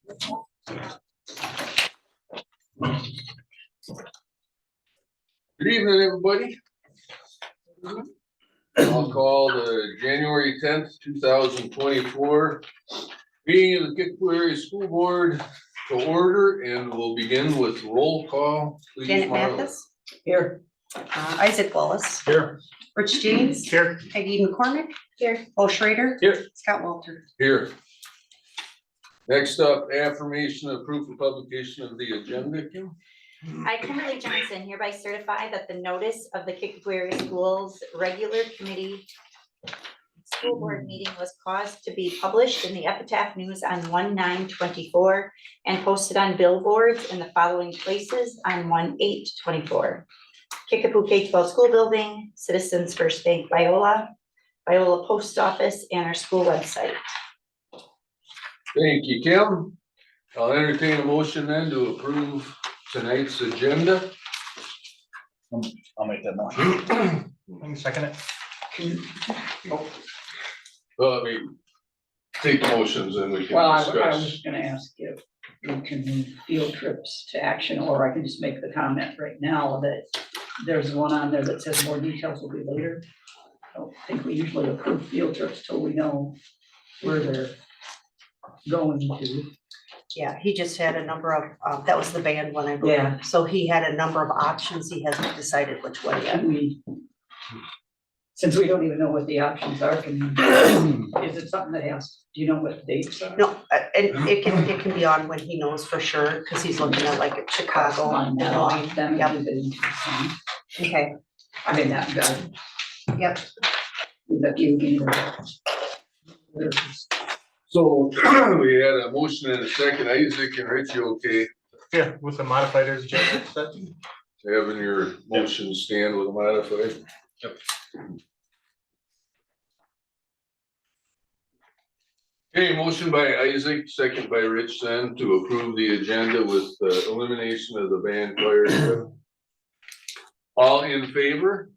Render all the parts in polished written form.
Good evening, everybody. I'll call the January 10th, 2024 meeting of the Kickapoo Area School Board to order, and we'll begin with roll call. Please, Janet Marla. Mathis. Here. Isaac Wallace. Here. Rich James. Here. Peggy McCormick. Here. Paul Schrader. Here. Scott Walter. Here. Next up, affirmation of proof of publication of the agenda, Kim. I, Kimberly Johnson, hereby certify that the notice of the Kickapoo Area Schools Regular Committee School Board meeting was caused to be published in the Epitaph News on 1/9/24 and posted on billboards in the following places on 1/8/24. Kickapoo K-12 School Building, Citizens First Bank Viola, Viola Post Office, and our school website. Thank you, Kim. I'll entertain a motion then to approve tonight's agenda. I'll make that motion. Second it. Well, let me take motions and we Well, can I was discuss. gonna ask if we can move field trips to action, or I can just make the comment right now that there's one on there that says more details will be later. I don't think we usually approve field trips till we know where they're going to. Yeah, he just had a number of, that was the band one, I believe. Yeah. So he had a number of options. He hasn't decided which one yet. Since we don't even know what the options are, is it something that has, do you know what dates are? No, and it can be on when he knows for sure, because he's looking at like Chicago. On that Illinois. off, then Yep. we've been, Okay, I mean, that, yep. that you need. So we had a motion and a second. Isaac and Rich, you okay Yeah, with the modifiers, Janet said. having your motion stand with a modified? Yep. Okay, motion by Isaac, second by Rich then to approve the agenda with the elimination of the band choir trip. All in favor?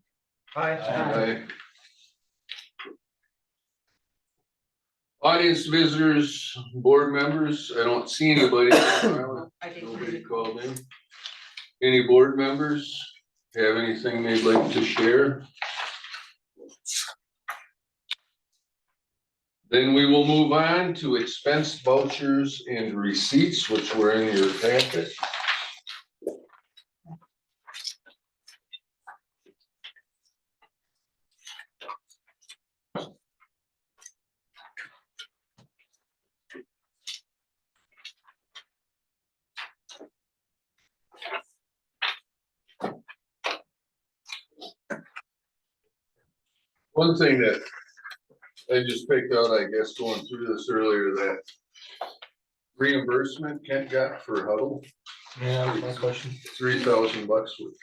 Aye. Audience visitors, board members, I don't see anybody. I didn't. Nobody called in. Any board members have anything they'd like to share? Then we will move on to expense vouchers and receipts, which were in your packet. One thing that I just picked out, I guess, going through this earlier, that reimbursement Kent got for Huddle, Yeah, that's my question. $3,000 with.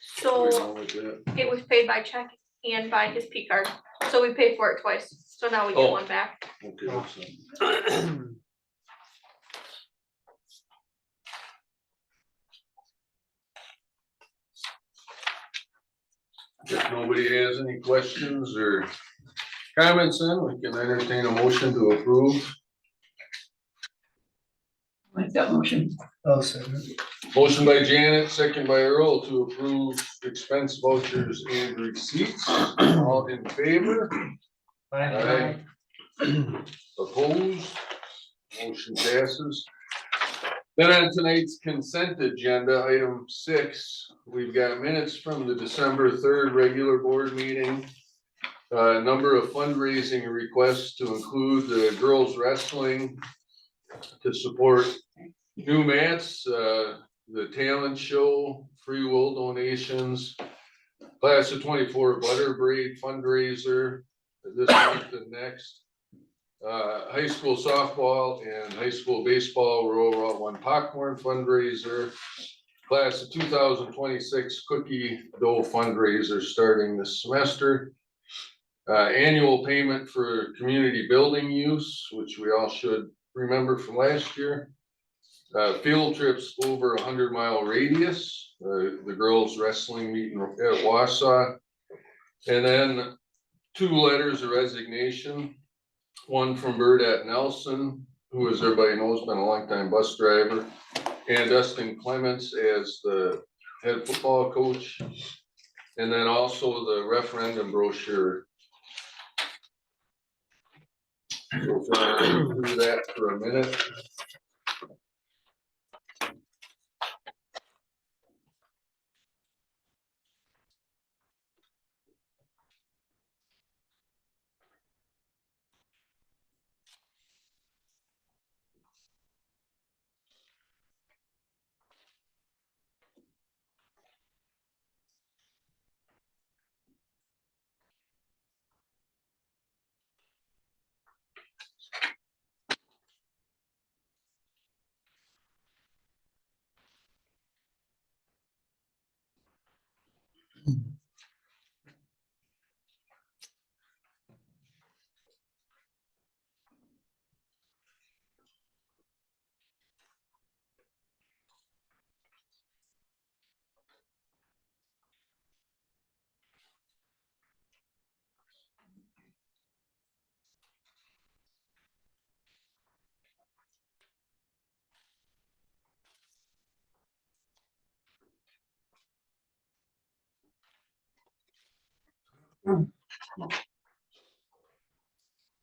So it was paid by check and by his P card, so we paid for it twice, so now we get Oh. one back. Okay, so. If nobody has any questions or comments, then we can entertain a motion to approve. Like that motion. Oh, second. Motion by Janet, second by Earl to approve expense vouchers and receipts. All in favor? Aye. Opposed? Motion passes. Then on tonight's consent agenda, item 6, we've got minutes from the December 3rd regular board meeting. A number of fundraising requests to include the girls wrestling to support new mats, the talent show, free wool donations, class of 24 butter braid fundraiser this month and next. High school softball and high school baseball Rural Route 1 popcorn fundraiser, class of 2026 cookie dough fundraiser starting this semester. Annual payment for community building use, which we all should remember from last year. Field trips over 100-mile radius, the girls wrestling meeting at Wausau. And then 2 letters of resignation, one from Burdette Nelson who, as everybody knows, been a longtime bus driver, and Dustin Clements as the head football coach. And then also the referendum brochure. So if I do that for a minute.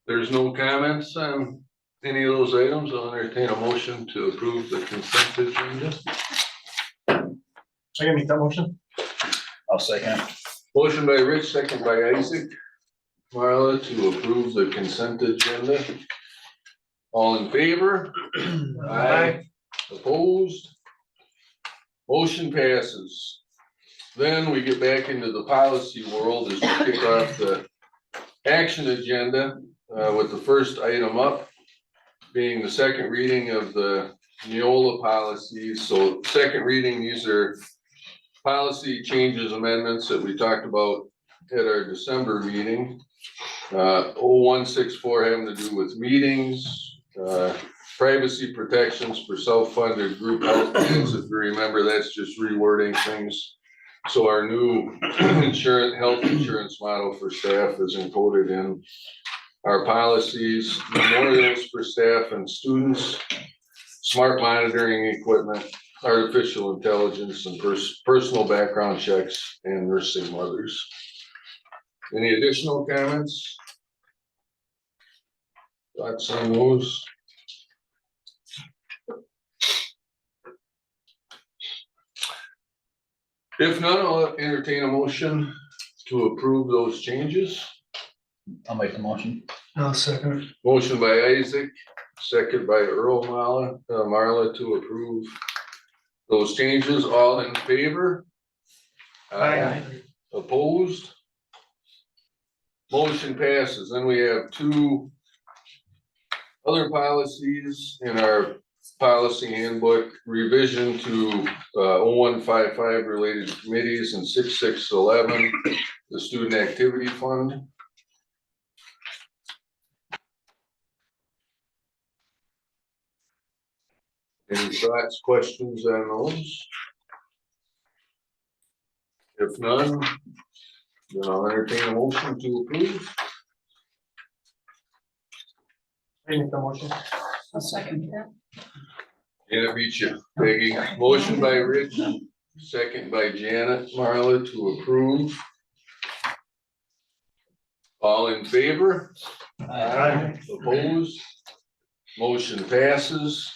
There's no comments on any of those items. I'll entertain a motion to approve the consent agenda. I can make that motion. I'll second it. Motion by Rich, second by Isaac. Marla to approve the consent agenda. All in favor? Aye. Opposed? Motion passes. Then we get back into the policy world as we kick off the action agenda with the first item up being the second reading of the Neola policies. So second reading, these are policy changes, amendments that we talked about at our December meeting. 0164 having to do with meetings, privacy protections for self-funded group health plans. If you remember, that's just rewording things. So our new health insurance model for staff is encoded in our policies, memorials for staff and students, smart monitoring equipment, artificial intelligence, and personal background checks, and nursing mothers. Any additional comments? Thoughts on those? If not, I'll entertain a motion to approve those changes. I'll make the motion. I'll second it. Motion by Isaac, second by Earl Marla to approve those changes. All in favor? Aye. Opposed? Motion passes. Then we have two other policies in our policy handbook, revision to 0155 related committees and 6611, the student activity fund. Any thoughts, questions on those? If none, then I'll entertain a motion to approve. I make the motion. I'll second that. And it beats you, Peggy. Motion by Rich, second by Janet Marla to approve. All in favor? Aye. Opposed? Motion passes.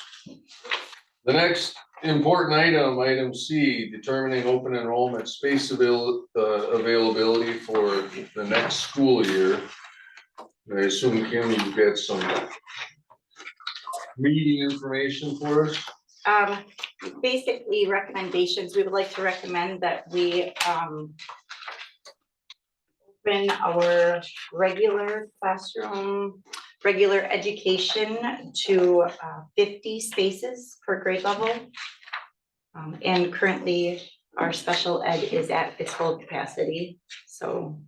The next important item, item C, determining open enrollment space availability for the next school year. I assume, Kim, you've got some meeting information for us. Basically recommendations, we would like to recommend that we open our regular classroom, regular education to 50 spaces per grade level. And currently our special ed is at its full capacity, so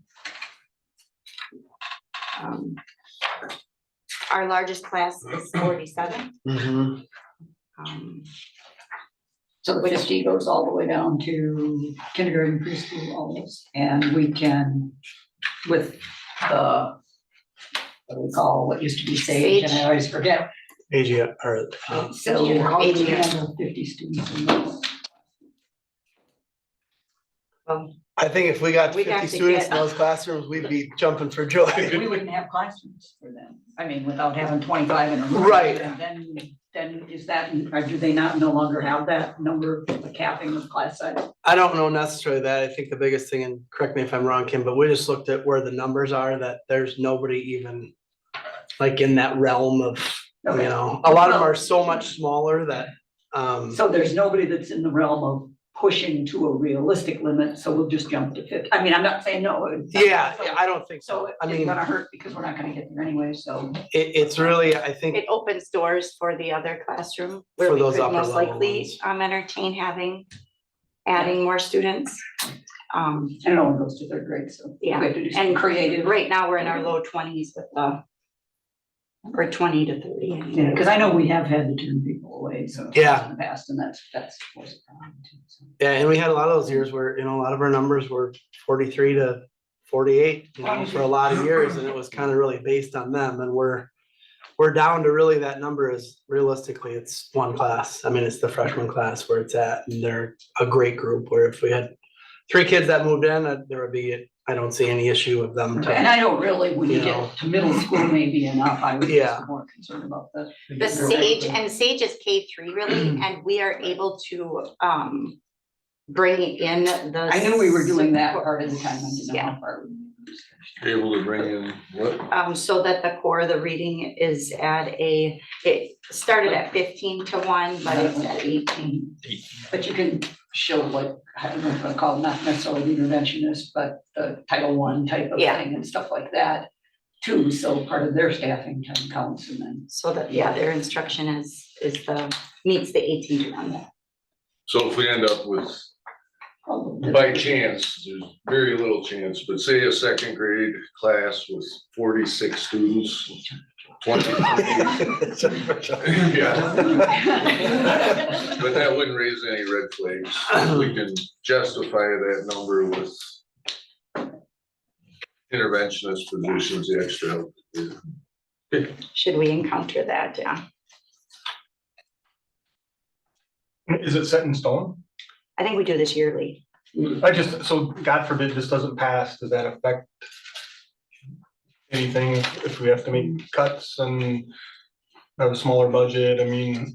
our largest class is 47. So the 50 goes all the way down to kindergarten, preschool, almost, and we can, with the, what do we call, what used to be Sage, and I always forget, AG, or, So how do you AGM. handle 50 students in that? I think if we got We'd have 50 to students in get- those classrooms, we'd be jumping for joy. We wouldn't have classrooms for them. I mean, without having 25 in a room. Right. And then is that, or do they not no longer have that number, the capping of class size? I don't know necessarily that. I think the biggest thing, and correct me if I'm wrong, Kim, but we just looked at where the numbers are, that there's nobody even like in that realm of, you Okay. know, a lot of them are so much smaller that, So there's nobody that's in the realm of pushing to a realistic limit, so we'll just jump to 50. I mean, I'm not saying no. yeah, So- I don't think So so. I it's mean, gonna hurt because we're not gonna get there anyway, so. it's really, I think, It opens doors for the other classroom where For we those could upper most level likely ones. entertain adding more students. And it only goes to third grade, so. we Yeah, have to do some and creative. right now, we're in our low 20s with or 20 to 30. Yeah, because I know we have had to turn people away, so. Yeah. In the past, and that's was a problem too, so. yeah, and we had a lot of those years where, you know, a lot of our numbers were 43 to 48, you know, for a lot of years, and it was kind of really based on them, and we're down to really that number is realistically, it's one class. I mean, it's the freshman class where it's at, and they're a great group, where if we had 3 kids that moved in, there would be, I don't see any issue of them And to, I don't really, when you You know. get to middle school, maybe enough, I was Yeah. just more concerned about the. The Sage, and Sage is K3 really, and we are able to bring in the. I knew we were doing that support- part of the time, I didn't know Yeah. how far. Able to bring in what? So that the core of the reading is at it started at 15 to 1, but it's at 18. But you can show like, I don't know if I call it, not necessarily the interventionist, but the Title I type of Yeah. thing and stuff like that. Too, so part of their staffing time counts and then. So that, yeah, their instruction is meets the 18 to 1. So if we end up with, probably- by chance, there's very little chance, but say a second grade class with 46 students, 20. Yeah, but that wouldn't raise any red flags. We can justify that number with interventionist positions, the extra help. Should we encounter that? Yeah, Is it set in stone? I think we do this yearly. So God forbid this doesn't pass, does that affect anything if we have to make cuts and have a smaller budget? I mean,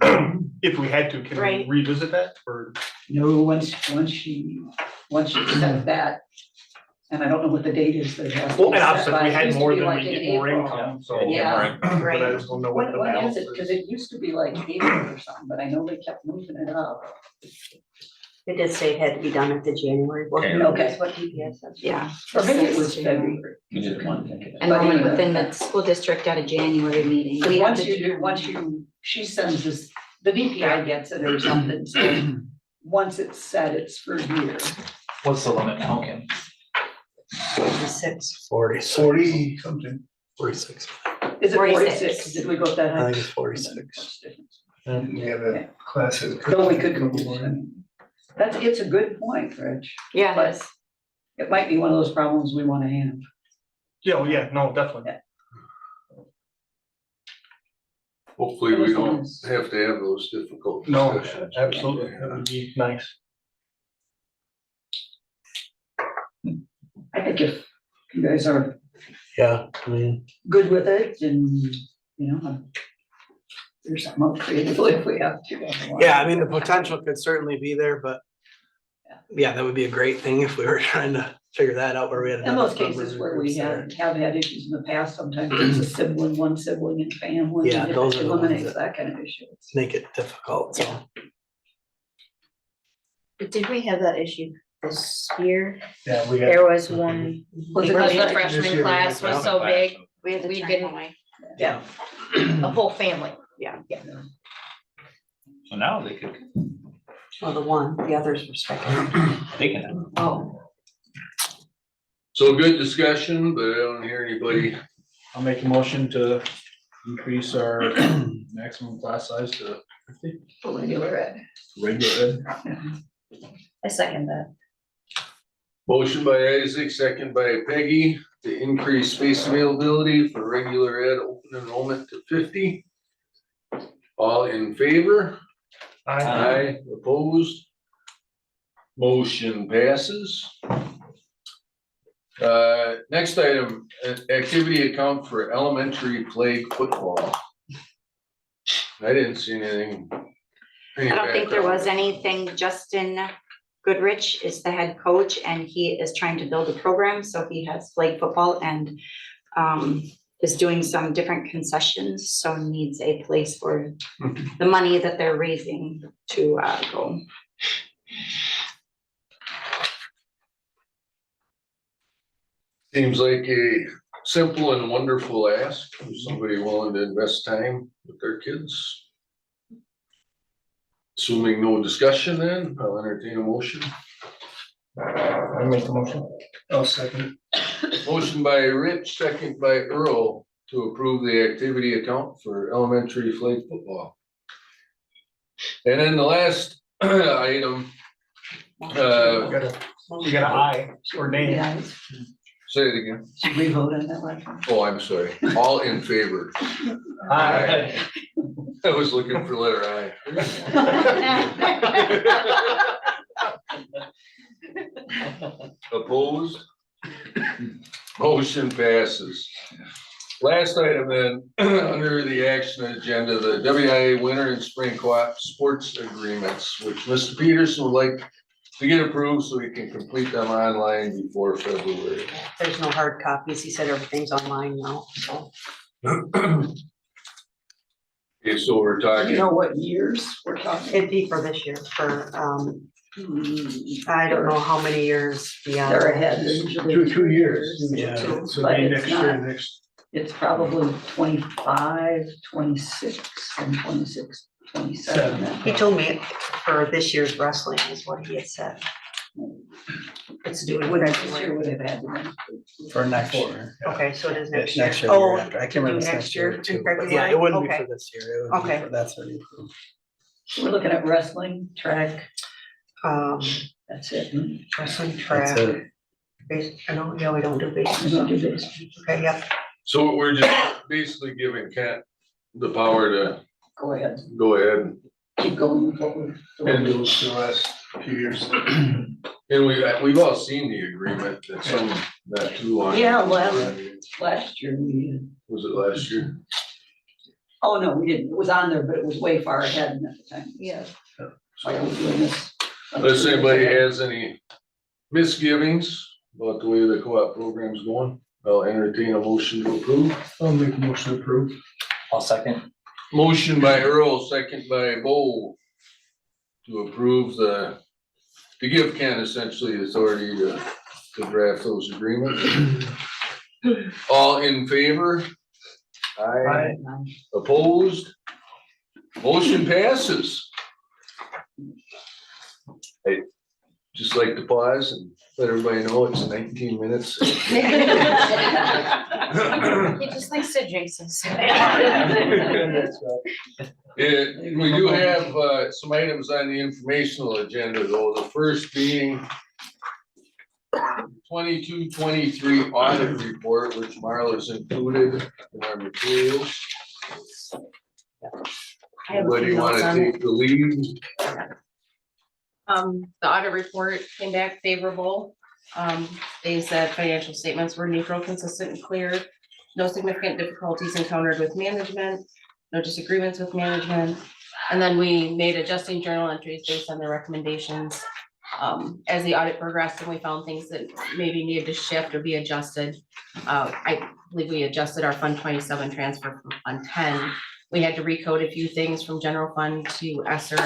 if we had to, can we Right. revisit that or? No, once you set that, and I don't know what the date is that it has. to Well, be and set obviously by. we It had used to more be than like we in get more April. income, so. Yeah, But I right. just don't know what the When is balance it? is. Because it used to be like April or something, but I know they kept moving it up. They did say it had to be done at the January board. meeting, Okay. is what DPS says. Yeah. Or maybe it was Says February. We did one. Enrollment within the school district at a January meeting. But We have once to you, she sends this, the DPI gets it or something, so once it's set, it's for a year. What's the limit now, Kim? 46. 40 something. 46. Is it 46? 46? Did we go up that high? I think it's 46. Yeah, the classes. So we could go more. I mean, it's a good point, Rich. Yeah, But that's- it might be one of those problems we wanna have. Yeah, well, yeah, no, definitely. Hopefully, we don't have to have those difficult No, discussions. absolutely. That would be nice. I think if you guys are Yeah, I mean, good with it and, you know, there's something else creatively if we have to. yeah, I mean, the potential could certainly be there, but yeah, that would be a great thing if we were trying to figure that out where we had. In those enough cases numbers where we there. have had issues in the past, sometimes it's a sibling, one sibling and family. Yeah, and those it are the ones eliminates that- that kind of issue. Make it difficult, so. Did we have that issue this year? Yeah, we had. There was one, Was it because this the year? freshman This year, class was so big, we had to we turn didn't- them away. Yeah. the whole family. So now they could, Well, the one, the others were second. they can. Oh, So good discussion, but I don't hear anybody. I'll make a motion to increase our maximum class size to 50, For regular ed. regular ed. I second that. Motion by Isaac, second by Peggy, to increase space availability for regular ed open enrollment to 50. All in favor? I, Aye, opposed? Motion passes. Next item, activity account for elementary flag football. I didn't see anything. I don't think there was anything. Justin Goodrich is the head coach and he is trying to build a program, so he has flag football and is doing some different concessions, so needs a place for the money that they're raising to go. Seems like a simple and wonderful ask for somebody willing to invest time with their kids. Assuming no discussion then, I'll entertain a motion. I make the motion. I'll second. Motion by Rich, second by Earl to approve the activity account for elementary flag football. And then the last item, You got an aye or nay. Yeah, say it again. should we vote on that one? Oh, I'm sorry. All in favor? Aye. I was looking for letter I. Opposed? Motion passes. Last item then, under the action agenda, the WIA winter and spring co-op sports agreements, which Mr. Peterson would like to get approved so we can complete them online before February. There's no hard copies. He said everything's online now, so. Okay, so we're Do you talking, know what years we're talking? It'd be for this year, for, I don't know how many years beyond. They're ahead, they're usually 2 years. Yeah. So But maybe it's next year, not. next. It's probably 25, 26, and 26, 27. He told me for this year's wrestling is what he had said. It's due in This year February. would have had to be. For next year. Okay, so it is It's next year. next year, the Oh, year after. I can't remember. do if it's next year in too, but Yeah, February? it wouldn't be Okay. for this year. It would be Okay. for, that's already approved. We're looking at wrestling, track, Um, that's it. wrestling That's track. it. I don't, yeah, we don't do We baseball. don't do this. Okay, yep. so we're just basically giving Kent the power to Go ahead, go ahead and keep going with what we're. And it was the last few years. And we've all seen the agreement that some, not too long. Yeah, last year we, Was it last year? oh no, we didn't, it was on there, but it was way far ahead at the time. Yeah. Why are we doing this? Unless anybody has any misgivings about the way the co-op program's going, I'll entertain a motion to approve. I'll make a motion to approve. I'll second. Motion by Earl, second by Bo to approve to give Ken essentially the authority to draft those agreements. All in favor? Aye. Opposed? Motion passes. I'd just like to pause and let everybody know it's 19 minutes. He just likes to jinx us. We do have some items on the informational agenda though, the first being 22-23 audit report, which Marla's included in our materials. I have a few Anybody notes wanna on take the lead? The audit report came back favorable. They said financial statements were neutral, consistent, and clear. No significant difficulties encountered with management, no disagreements with management. And then we made adjusting journal entries based on their recommendations. As the audit progressed and we found things that maybe needed to shift or be adjusted. I believe we adjusted our Fund 27 transfer from Fund 10. We had to recode a few things from general fund to ESSER.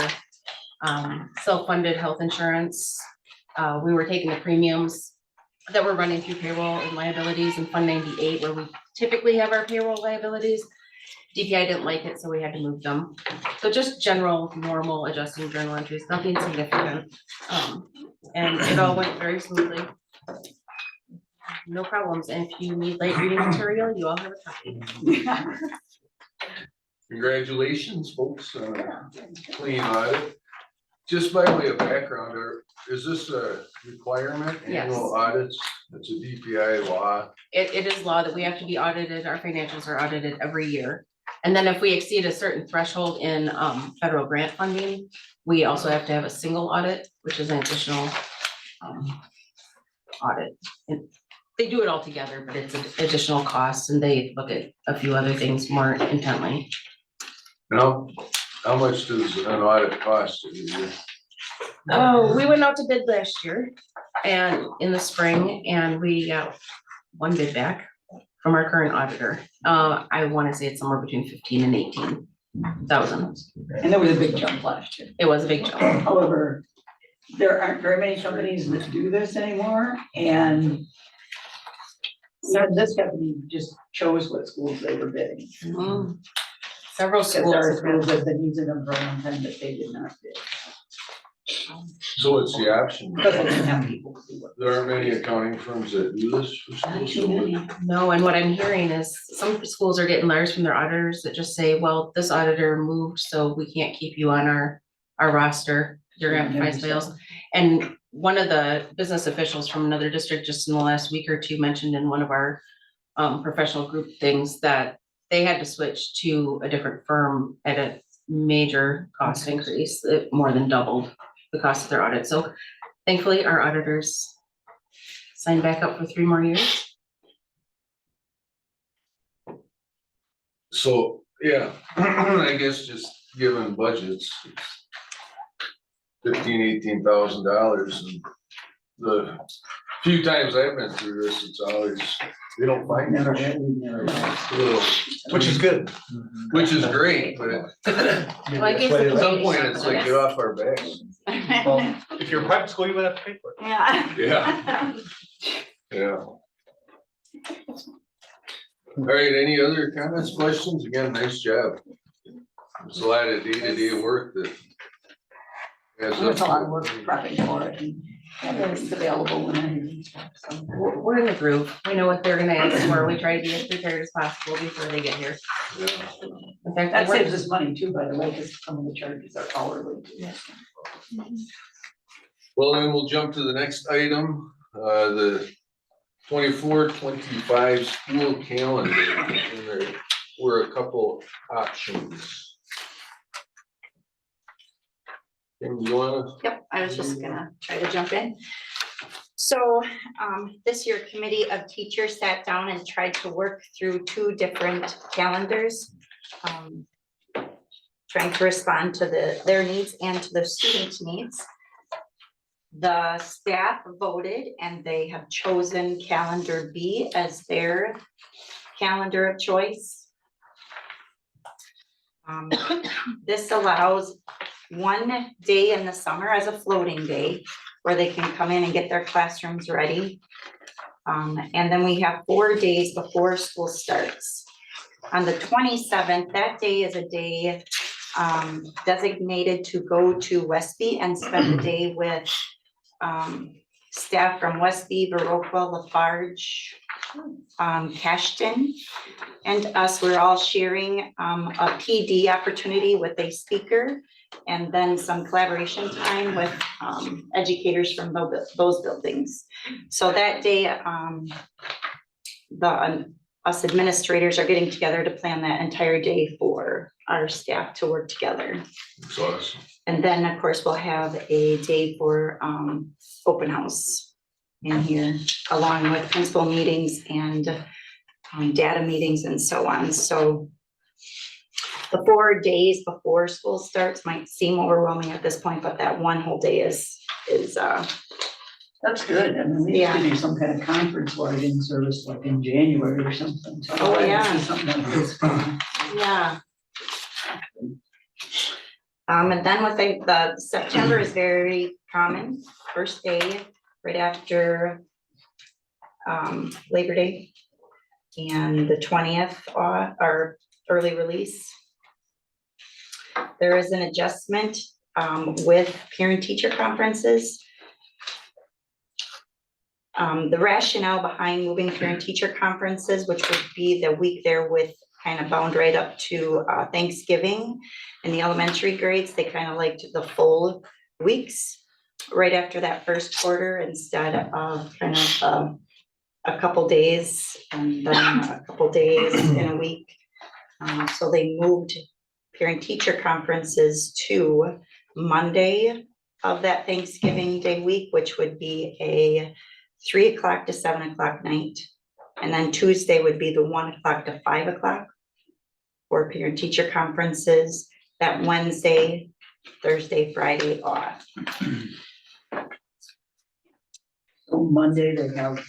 Self-funded health insurance. We were taking the premiums that were running through payroll and liabilities in Fund 98, where we typically have our payroll liabilities. DPI didn't like it, so we had to move them. So just general, normal adjusting journal entries, nothing significant. And it all went very smoothly. No problems. And if you need light reading material, you all have a copy. Congratulations, folks, on a clean audit. Just by way of background, is this a requirement, Yes. annual audits? It's a DPI law. It is law that we have to be audited. Our financials are audited every year. And then if we exceed a certain threshold in federal grant funding, we also have to have a single audit, which is an additional audit. And they do it all together, but it's an additional cost, and they look at a few other things more intently. Now, how much does an audit cost a year? Oh, we went out to bid last year and in the spring, and we got one bid back from our current auditor. I want to say it's somewhere between 15 and 18,000. And there was a big jump last year. It was a big jump. However, there aren't very many companies that do this anymore, and this company just chose what schools they were bidding. Several Because there are schools. schools that have been using them for a long time that they did not bid. So what's the option? Because they didn't have people to do it. There aren't many accounting firms that do this for Not schools. too many. No, and what I'm hearing is some schools are getting letters from their auditors that just say, well, this auditor moved, so we can't keep you on our roster. You're gonna have to find somebody else. And one of the business officials from another district just in the last week or two mentioned in one of our professional group things that they had to switch to a different firm at a major cost increase, it more than doubled the cost of their audit. So thankfully, our auditors signed back up for 3 more years. So, yeah, I guess just given budgets, $18,000, and the few times I've been through this, it's always, they don't find Never much. had, we never had. Little- Which is good. Which is great, but at Well, I guess some the- point, it's like, get off our backs. Well, if you're a private school, you would have to pay for it. Yeah. Yeah. Yeah. All right, any other comments, questions? Again, nice job. There's a lot of day-to-day work that. adds There was a up lot to of work it. prepping for it and having it available when I need stuff, so. We're in the groove. We know what they're gonna ask for. We try to be as prepared as possible before they get here. Yeah. In fact, That we're- saves us money too, by the way, because some of the charges are hourly. Well, then we'll jump to the next item, the 24-25 school calendar, and there were a couple options. And you wanna? Yep, I was just gonna try to jump in. So, this year, committee of teachers sat down and tried to work through 2 different calendars. Trying to respond to their needs and to the students' needs. The staff voted and they have chosen calendar B as their calendar of choice. This allows 1 day in the summer as a floating day where they can come in and get their classrooms ready. And then we have 4 days before school starts. On the 27th, that day is a day designated to go to Westby and spend the day with staff from Westby, Viroqua, Lafarge, Cashton, and us. We're all sharing a PD opportunity with a speaker and then some collaboration time with educators from those buildings. So that day, us administrators are getting together to plan that entire day for our staff to work together. That's awesome. And then, of course, we'll have a day for open house in here, along with principal meetings and data meetings and so on. So the 4 days before school starts might seem overwhelming at this point, but that one whole day is That's good, I mean, we used to do some kind of conference where I didn't service like in January or something. So Oh, I'd like to yeah. see something like this fun. yeah. And then with the September is very common, first day right after Labor Day. And the 20th are early release. There is an adjustment with parent-teacher conferences. The rationale behind moving parent-teacher conferences, which would be the week there with kind of bound right up to Thanksgiving. In the elementary grades, they kind of liked the full weeks right after that first quarter instead of kind of a couple days and then a couple days in a week. So they moved parent-teacher conferences to Monday of that Thanksgiving Day week, which would be a 3 o'clock to 7 o'clock night. And then Tuesday would be the 1 o'clock to 5 o'clock for parent-teacher conferences. That Wednesday, Thursday, Friday off. So Monday they have.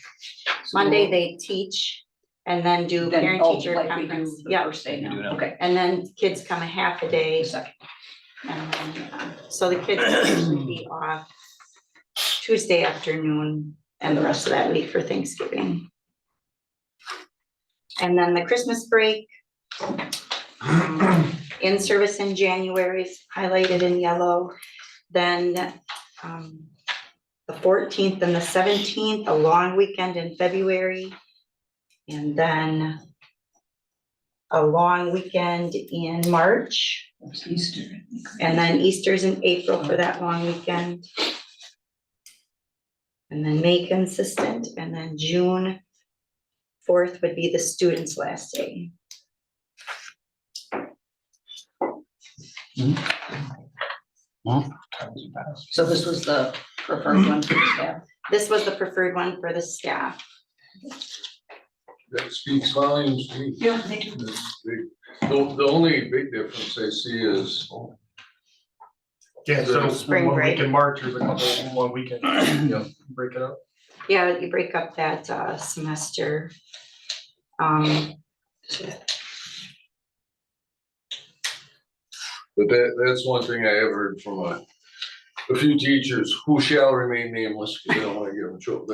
Monday, they teach and then do Then, parent-teacher like we do conference. the Yeah, first day We do now, now. okay. and then kids come a half a day. The second. And then, so the kids will usually be off Tuesday afternoon and the rest of that week for Thanksgiving. And then the Christmas break. In service in January is highlighted in yellow. Then the 14th and the 17th, a long weekend in February. And then a long weekend in March. It's Easter. And then Easter's in April for that long weekend. And then May consistent, and then June 4th would be the students' last day. So this was the preferred one for the staff. This was the preferred one for the staff. That speaks volumes to me. Yeah, they do. The only big difference I see is, Yeah, so Spring one break. week in March, there's a couple, one weekend, yeah, break it up. Yeah, you break up that semester. but that's one thing I have heard from a few teachers who shall remain nameless, because I don't want to give them trouble,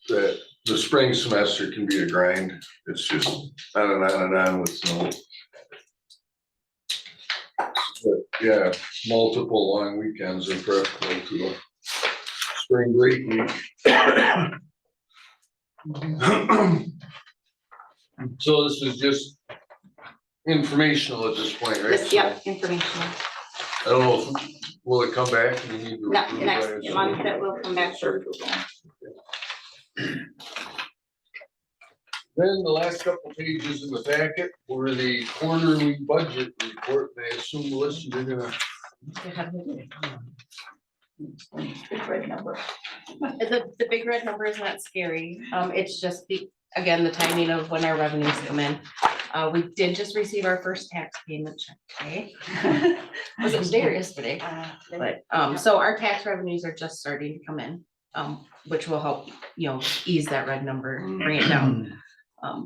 that the spring semester can be a grind. It's just on and on and on with no. But yeah, multiple long weekends are preferable to a spring break week. So this is just informational at this point, right? This, yeah, informational. I don't know, will it come back? and we need to No, approve the next it? month that will come back for approval. Then the last couple pages in the packet were the quarterly budget report. I assume, Melissa, you're gonna, Big red number. The big red number is not scary. It's just again, the timing of when our revenues come in. We did just receive our first tax payment check today. Was it today or yesterday? But, so our tax revenues are just starting to come in, which will help, ease that red number, bring it down.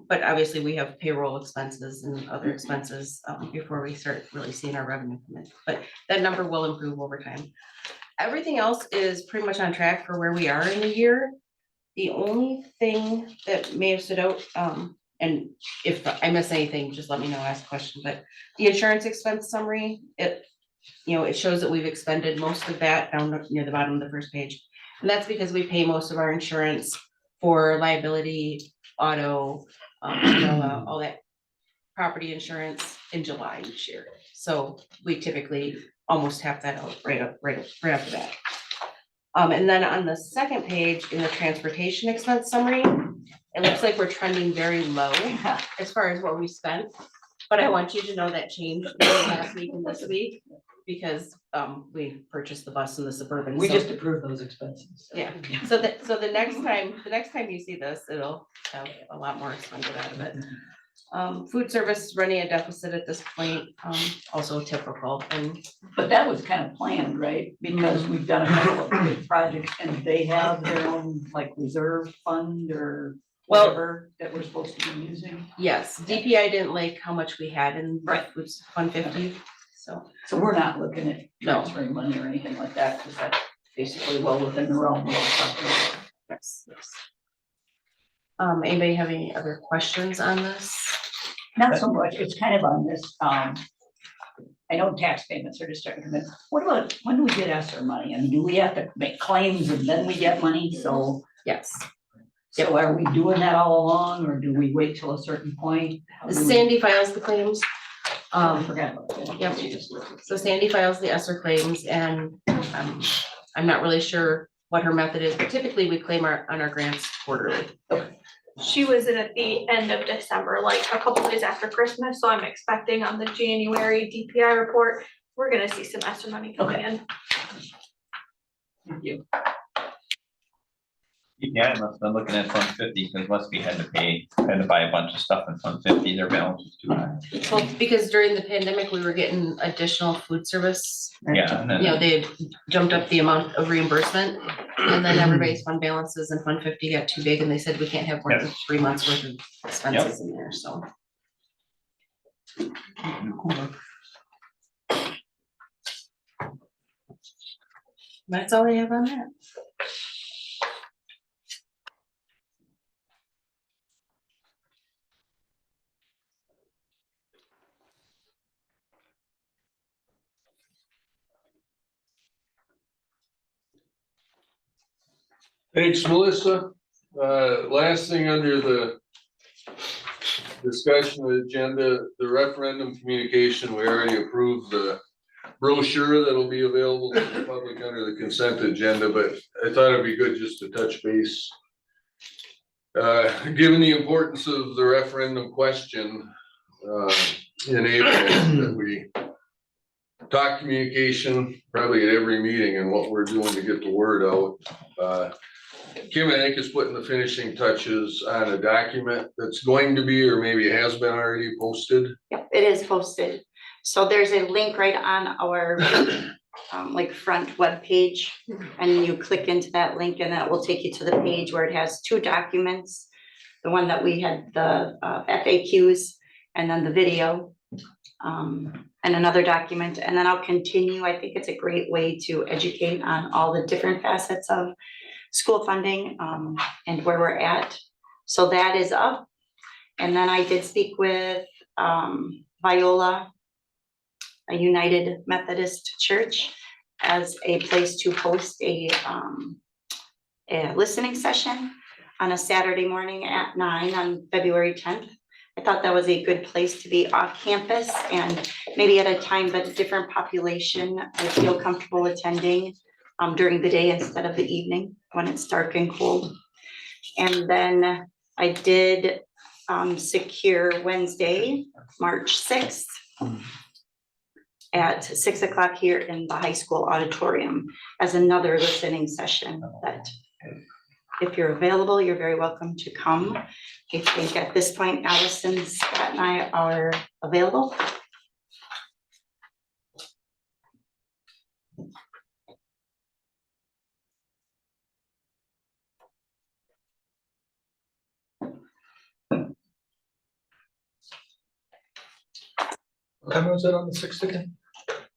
But obviously we have payroll expenses and other expenses, before we start really seeing our revenue come in. But that number will improve over time. Everything else is pretty much on track for where we are in the year. The only thing that may have stood out, and if I miss anything, just let me know, ask a question, but the insurance expense summary, it shows that we've expended most of that down near the bottom of the first page. And that's because we pay most of our insurance for liability, auto, umbrella, all that property insurance in July each year. So we typically almost have that out right after that. And then on the second page in the transportation expense summary, it looks like we're trending very low as far as what we spent. But I want you to know that changed last week and this week because we purchased the bus and the Suburban. We So- just approved those expenses. Yeah, so the next time you see this, it'll have a lot more expended out of it. Food service running a deficit at this point, also typical, and But that was kind of planned, right? Because we've done a couple of big projects and they have their own like reserve fund or Well- whatever that we're supposed to be using. yes, DPI didn't like how much we had in Right. food fund 50, so. So we're not looking at No. transferring money or anything like that, because that's basically well within the realm of what we're talking about. Yes. Anybody have any other questions on this? Not so much, it's kind of on this, I know tax payments are just starting to come in. What about, when do we get ESSER money? I mean, do we have to make claims and then we get money? So Yes, are we doing that all along, or do we wait till a certain point? How do we- Sandy files the claims. I forgot about that. Yep. So Sandy files the ESSER claims and I'm not really sure what her method is, but typically we claim on our grants quarterly. she was in at the end of December, like a couple days after Christmas, so I'm expecting on the January DPI report, we're gonna see some extra money coming in. Yeah, I must have been looking at Fund 50, because must be had to buy a bunch of stuff in Fund 50, their balance was too high. Well, because during the pandemic, we were getting additional food service. Yeah, and You know, then, they had jumped up the amount of reimbursement, and then everybody's fund balances and Fund 50 got too big, and they said we can't have more than 3 months worth of expenses in there, so. That's all I have on that. Thanks, Melissa. Last thing under the discussion of the agenda, the referendum communication, we already approved the brochure that'll be available to the public under the consent agenda, but I thought it'd be good just to touch base. Given the importance of the referendum question, in April, that we talk communication probably at every meeting and what we're doing to get the word out. Kim, I think, is putting the finishing touches on a document that's going to be, or maybe has been already posted. Yep, it is posted. So there's a link right on our like front web page, and you click into that link and that will take you to the page where it has two documents. The one that we had, the FAQs, and then the video, and another document. And then I'll continue. I think it's a great way to educate on all the different facets of school funding and where we're at. So that is up. And then I did speak with Viola, a United Methodist Church, as a place to host a listening session on a Saturday morning at 9 on February 10th. I thought that was a good place to be off campus and maybe at a time that a different population would feel comfortable attending during the day instead of the evening when it's dark and cold. And then I did secure Wednesday, March 6th at 6 o'clock here in the high school auditorium as another listening session that if you're available, you're very welcome to come. I think at this point, Allison, Scott, and I are available. What time was it on the 6th again?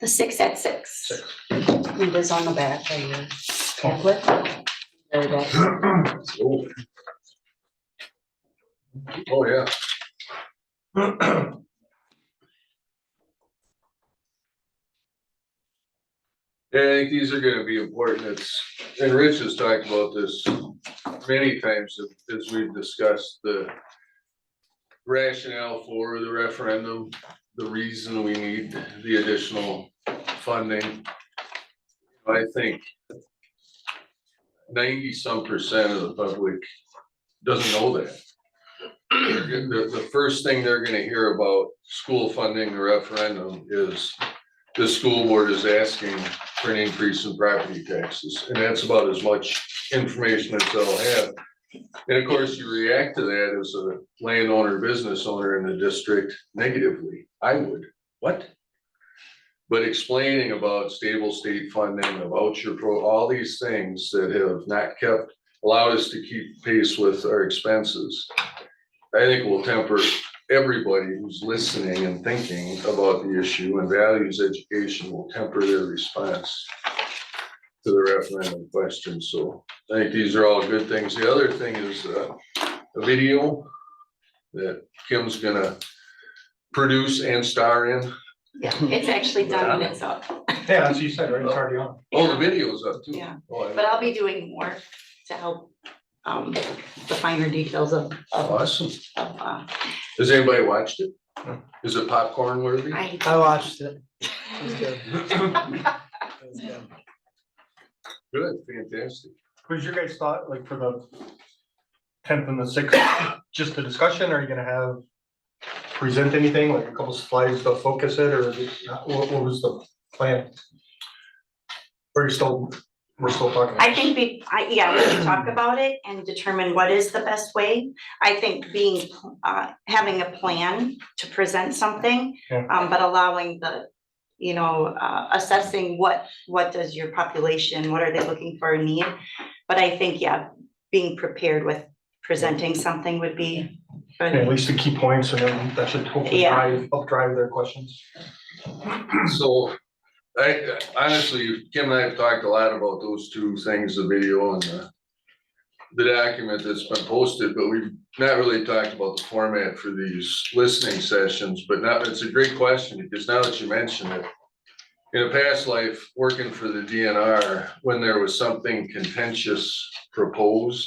The 6 at 6. It is on the back of your pamphlet. There it is. Oh, yeah. Yeah, I think these are gonna be important. And Rich has talked about this many times as we've discussed the rationale for the referendum, the reason we need the additional funding. I think 90-some% of the public doesn't know that. The first thing they're gonna hear about school funding, the referendum, is the school board is asking for an increase in property taxes, and that's about as much information as they'll have. And of course, you react to that as a landowner, business owner in the district negatively. I would, what? But explaining about stable state funding, a voucher pro, all these things that have not allowed us to keep pace with our expenses, I think will temper everybody who's listening and thinking about the issue, and values education will temper their response to the referendum question. So I think these are all good things. The other thing is a video that Kim's gonna produce and star in. Yeah, it's actually done and it's up. Yeah, that's what you said, right? It's already on. Oh, the video's up too. Yeah. Oh, But I'll be doing more to help the finer details of awesome. Has anybody watched it? Is it popcorn worthy? I watched it. It was good. It was good. Good, fantastic. What was your guys' thought, like, for the 10th and the 6th, just a discussion? Are you gonna have, present anything, like a couple slides to focus it, or is it, what was the plan? Or we're still talking? I think we can talk about it and determine what is the best way. I think having a plan to present something, Yeah. but allowing assessing what does your population, what are they looking for and need? But I think, being prepared with presenting something would be good. Yeah, at least the key points, and then that should hopefully help drive their questions. So, I honestly, Kim and I have talked a lot about those two things, the video and the document that's been posted, but we've not really talked about the format for these listening sessions, but now, it's a great question, because now that you mention it, in a past life, working for the DNR, when there was something contentious proposed,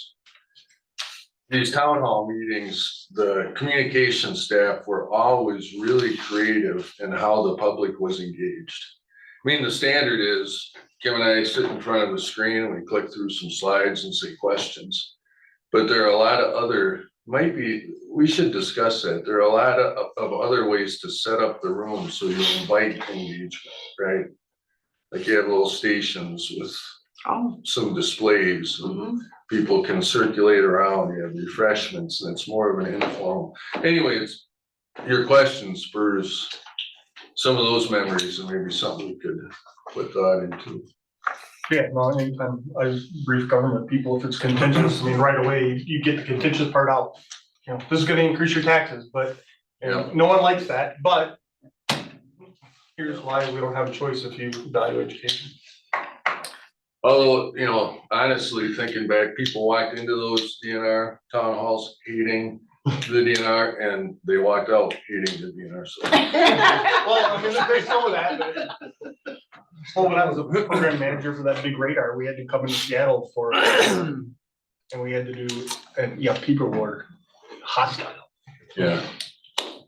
these town hall meetings, the communication staff were always really creative in how the public was engaged. I mean, the standard is Kim and I sit in front of the screen and we click through some slides and say questions. But there are a lot of other, we should discuss that. There are a lot of other ways to set up the room so you invite engagement, right? Like you have little stations with some displays, and people can circulate around, you have refreshments, and it's more of an informal. Anyway, your question spurs some of those memories, and maybe something we could put thought into. Yeah, no, anytime I brief government people, if it's contentious, I mean, right away, you get the contentious part out. You know, this is gonna increase your taxes, but, you know, no one likes that, but here's why we don't have a choice if you value education. Although, honestly, thinking back, people walked into those DNR town halls hating the DNR, and they walked out hating the DNR, so. Well, I mean, there's some of that, but. Well, when I was a program manager for that big radar, we had to come into Seattle for, and we had to do, and people were hostile. Yeah.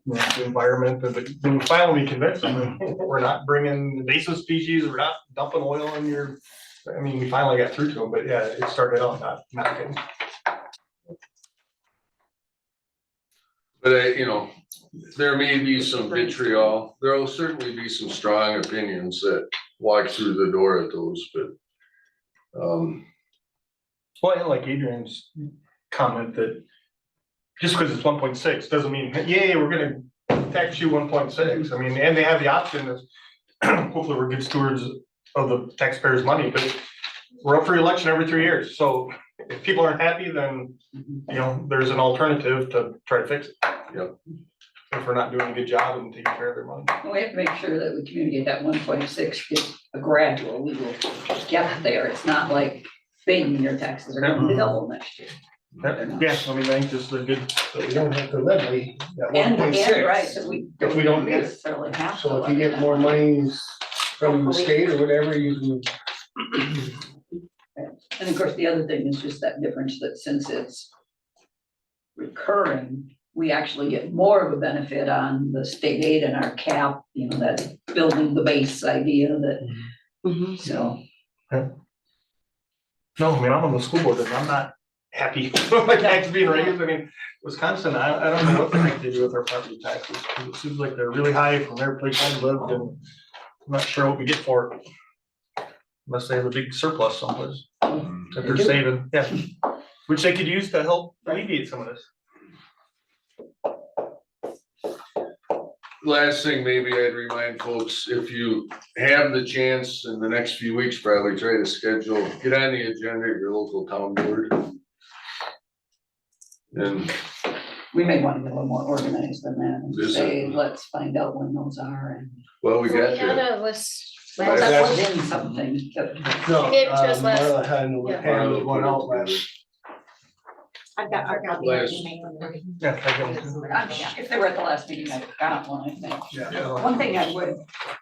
The environment, then finally we convinced them, we're not bringing invasive species, we're not dumping oil in your, I mean, we finally got through to them, but yeah, it started out not good. But there may be some vitriol, there will certainly be some strong opinions that walk through the door at those, but. Well, and like Adrian's comment that just because it's 1.6 doesn't mean, yay, we're gonna tax you 1.6. I mean, and they have the option of, hopefully we're good stewards of the taxpayers' money, but we're up for election every 3 years. So if people aren't happy, then, there's an alternative to try to fix it. Yep. If we're not doing a good job and taking care of their money. We have to make sure that we communicate that 1.6 is a gradual, we will get there. It's not like banging your taxes are gonna be double next year. Yeah, I mean, I think this is a good. So we don't have to levy that And 1.6. right, so we If we don't need it. necessarily have to. So if you get more monies from the state or whatever, you can. And of course, the other thing is just that difference that since it's recurring, we actually get more of a benefit on the state aid and our cap, that building the base idea that, so. No, I mean, I'm on the school board and I'm not happy with my tax being raised. I mean, Wisconsin, I don't know what the heck they do with our property taxes. It seems like they're really high from every place I've lived, and I'm not sure what we get for it. Unless they have a big surplus someplace that they're saving, which they could use to help alleviate some of this. Last thing, maybe I'd remind folks, if you have the chance in the next few weeks, probably try to schedule, get on the agenda at your local town board. And We may want to get a little more organized than that and Is say, it? let's find out when those are and. well, we got had that. a list. Well, That's- that was in something. No, Gave it to us last- Marla handed one out last. I've got our copy. Last- Yeah, I guess. If they were at the last meeting, I got one, I think. Yeah. One thing I would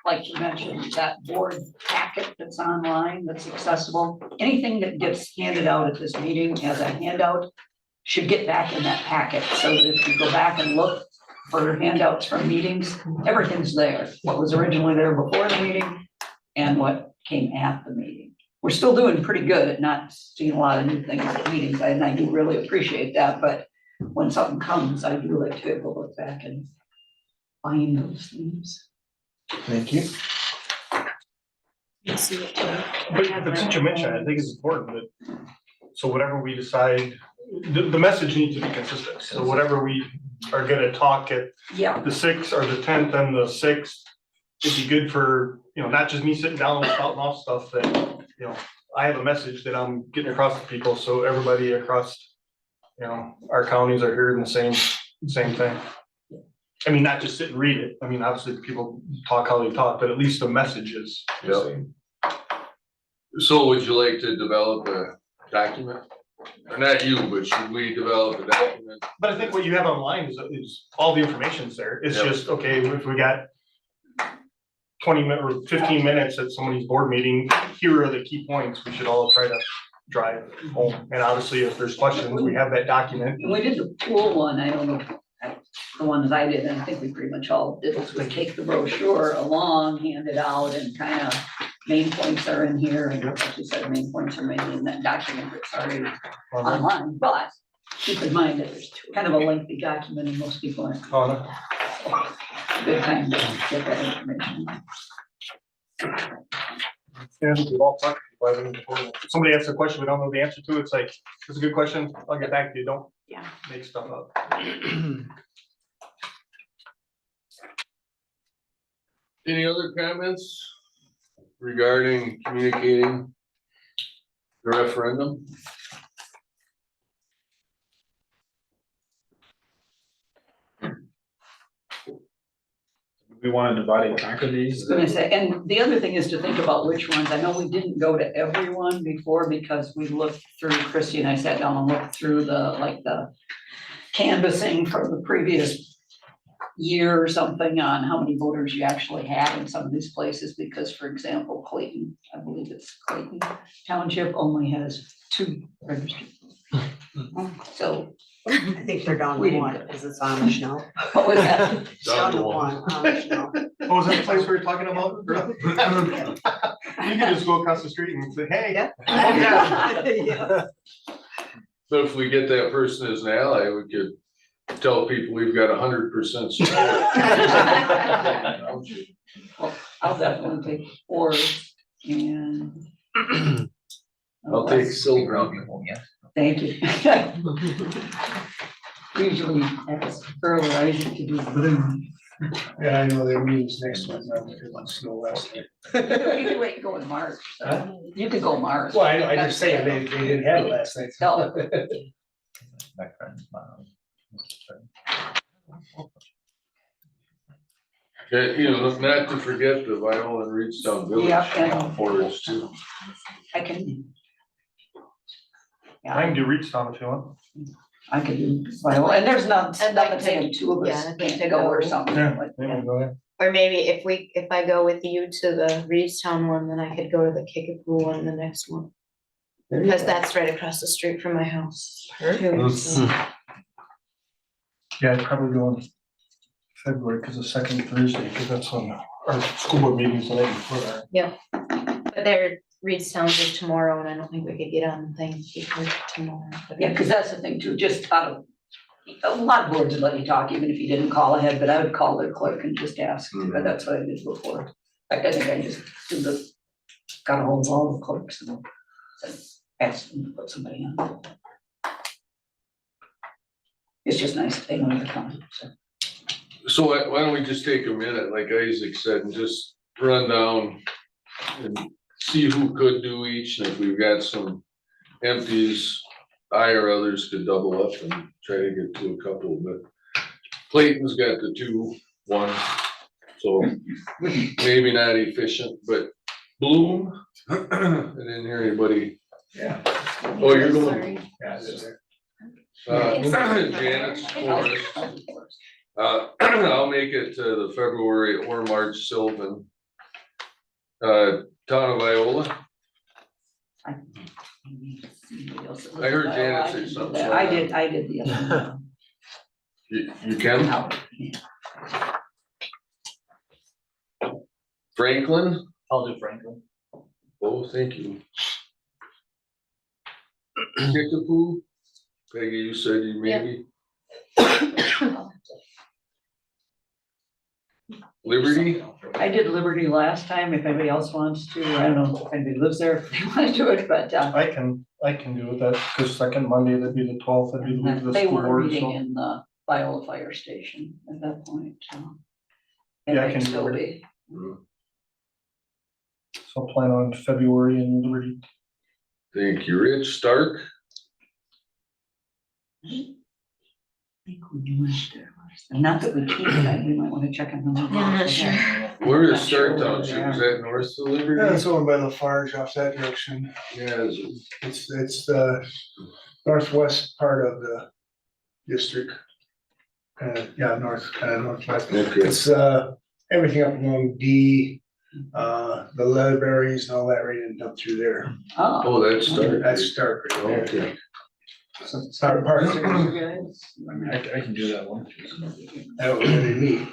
like to mention is that board packet that's online, that's accessible. Anything that gets handed out at this meeting as a handout should get back in that packet, so that if you go back and look for handouts from meetings, everything's there. What was originally there before the meeting and what came at the meeting. we're still doing pretty good at not seeing a lot of new things at meetings, and I do really appreciate that, but when something comes, I do like to be able to look back and find those things. Thank you. But since you mentioned, it, I think it's important that, so whatever we decide, the message needs to be consistent. So whatever we are gonna talk at Yeah, the 6th or the 10th and the 6th, it'd be good for, not just me sitting down and spouting off stuff that, I have a message that I'm getting across to people, so everybody across, our counties are hearing the same thing. I mean, not just sit and read it. I mean, obviously people talk how they talk, but at least the message is the Yep. same. So would you like to develop a document? Or not you, but should we develop a document? But I think what you have online is all the information's there. It's Yep. just, okay, if we got 20 minutes or 15 minutes at somebody's board meeting, here are the key points we should all try to drive home. And obviously, if there's questions, we have that document. and we did the pool one, I don't know, the ones I did, and I think we pretty much all did, was we take the brochure along, hand it out, and kind of main points are in here, and like you said, main points are maybe in that document that's already online, but keep in mind that there's kind of a lengthy document and most people aren't. Good time to get that information. Yeah, we've all talked to people, I think, before. If somebody asks a question we don't know the answer to, it's like, it's a good question, I'll get back to you, don't Yeah. make stuff up. Any other comments regarding communicating the referendum? We want to divide and conquer I these. was gonna say, and the other thing is to think about which ones, I know we didn't go to everyone before because we looked through, Christie and I sat down and looked through the canvassing from the previous year or something on how many voters you actually had in some of these places, because for example, Clayton, I believe it's Clayton Township only has 2 registered. So, I think they're down We to didn't one, go. because it's Amish now. what was that? It's down to one, Amish now. What was that the place we were talking about? You can just go across the street and say, hey. Yeah. So if we get that person as an ally, we could tell people we've got 100% support. Well, I'll definitely take 4 and. I'll take silver. Thank you. Usually that's earlier, I usually to do blue. Yeah, I know their meeting's next one, now because it's snow last night. You can wait and go in March. Huh? You could go March. Well, I just saying, they didn't have it last night. No. Not to forget the Viola and Reedstown Village Yeah, and- forest too. I can. I can Yeah, do Reedstown if you want. I could do, well, and there's not, I'd like nothing saying 2 of yeah, us I'd like can't to go or go. something. Yeah, like yeah, that. go ahead. Or maybe if I go with you to the Reedstown one, then I could go to the Kickapoo one, the next one. There you Because go. that's right across the street from my house. Yeah, I'd probably go in February, because the second Thursday, because that's when our school board meetings the night before that. But their Reedstown's is tomorrow, and I don't think we could get on things before tomorrow. Yeah, because that's the thing too, just out of, a lot of boards would let you talk, even if you didn't call ahead, but I would call their clerk and just ask, but that's what I did before. In fact, I think I just got a hold of all the clerks and said, asked them to put somebody on. It's just nice if they know they're coming, so. So why don't we just take a minute, like Isaac said, and just run down and see who could do each, and if we've got some empties, I or others could double up and try to get to a couple, but Clayton's got the 2-1, so maybe not efficient, but Bloom, I didn't hear anybody. Yeah. Oh, you're going. Yeah, it's there. Janet's Forest. I'll make it to the February or March Sylvan. Town of Viola, I I heard Janet say something. I did the other one. you can, Yeah. Franklin, I'll do Franklin. Oh, thank you. Kickapoo? Peggy, you said you maybe? Liberty? I did Liberty last time, if anybody else wants to, I don't know if anybody lives there, if they wanna do it, but, I can do that, cause second Monday, that'd be the 12th, that'd be the week of the they school were board, meeting so. in the Viola Fire Station at that point, so. It Yeah, I might can do still it. be. So I'll plan on February and Liberty. Thank you, Rich. Stark? I think we do it there. Not that we keep that, we might wanna check on them. I'm not sure. Where is Not sure Stark where Township? they Is are. that north of Yeah, Liberty? it's over by Lafarge off that direction. Yeah, is it? It's the northwest part of the district. Yeah, kind of northwest. Okay. It's, everything up along D, the Leatherberries and all that right in up through there. Oh. Oh, that's Stark. That's Stark right there. Okay. So it's not part of it. I can do that one. That was where they meet.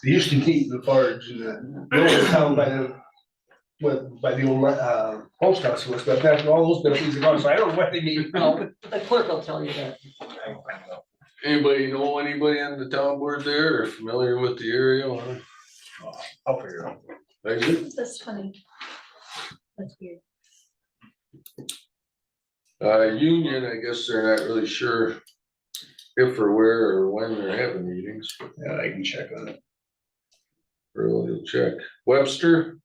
They used to meet in Lafarge in the old town by the old, post office was, but that, all those buildings are gone, so I don't know where they meet. No, the clerk will tell you that. Anybody know anybody on the town board there or familiar with the area? Or? I'll figure it out. Is it? That's funny. That's weird. Union, I guess they're not really sure if or where or when they're having meetings. Yeah, I can check on it. We'll check. Webster?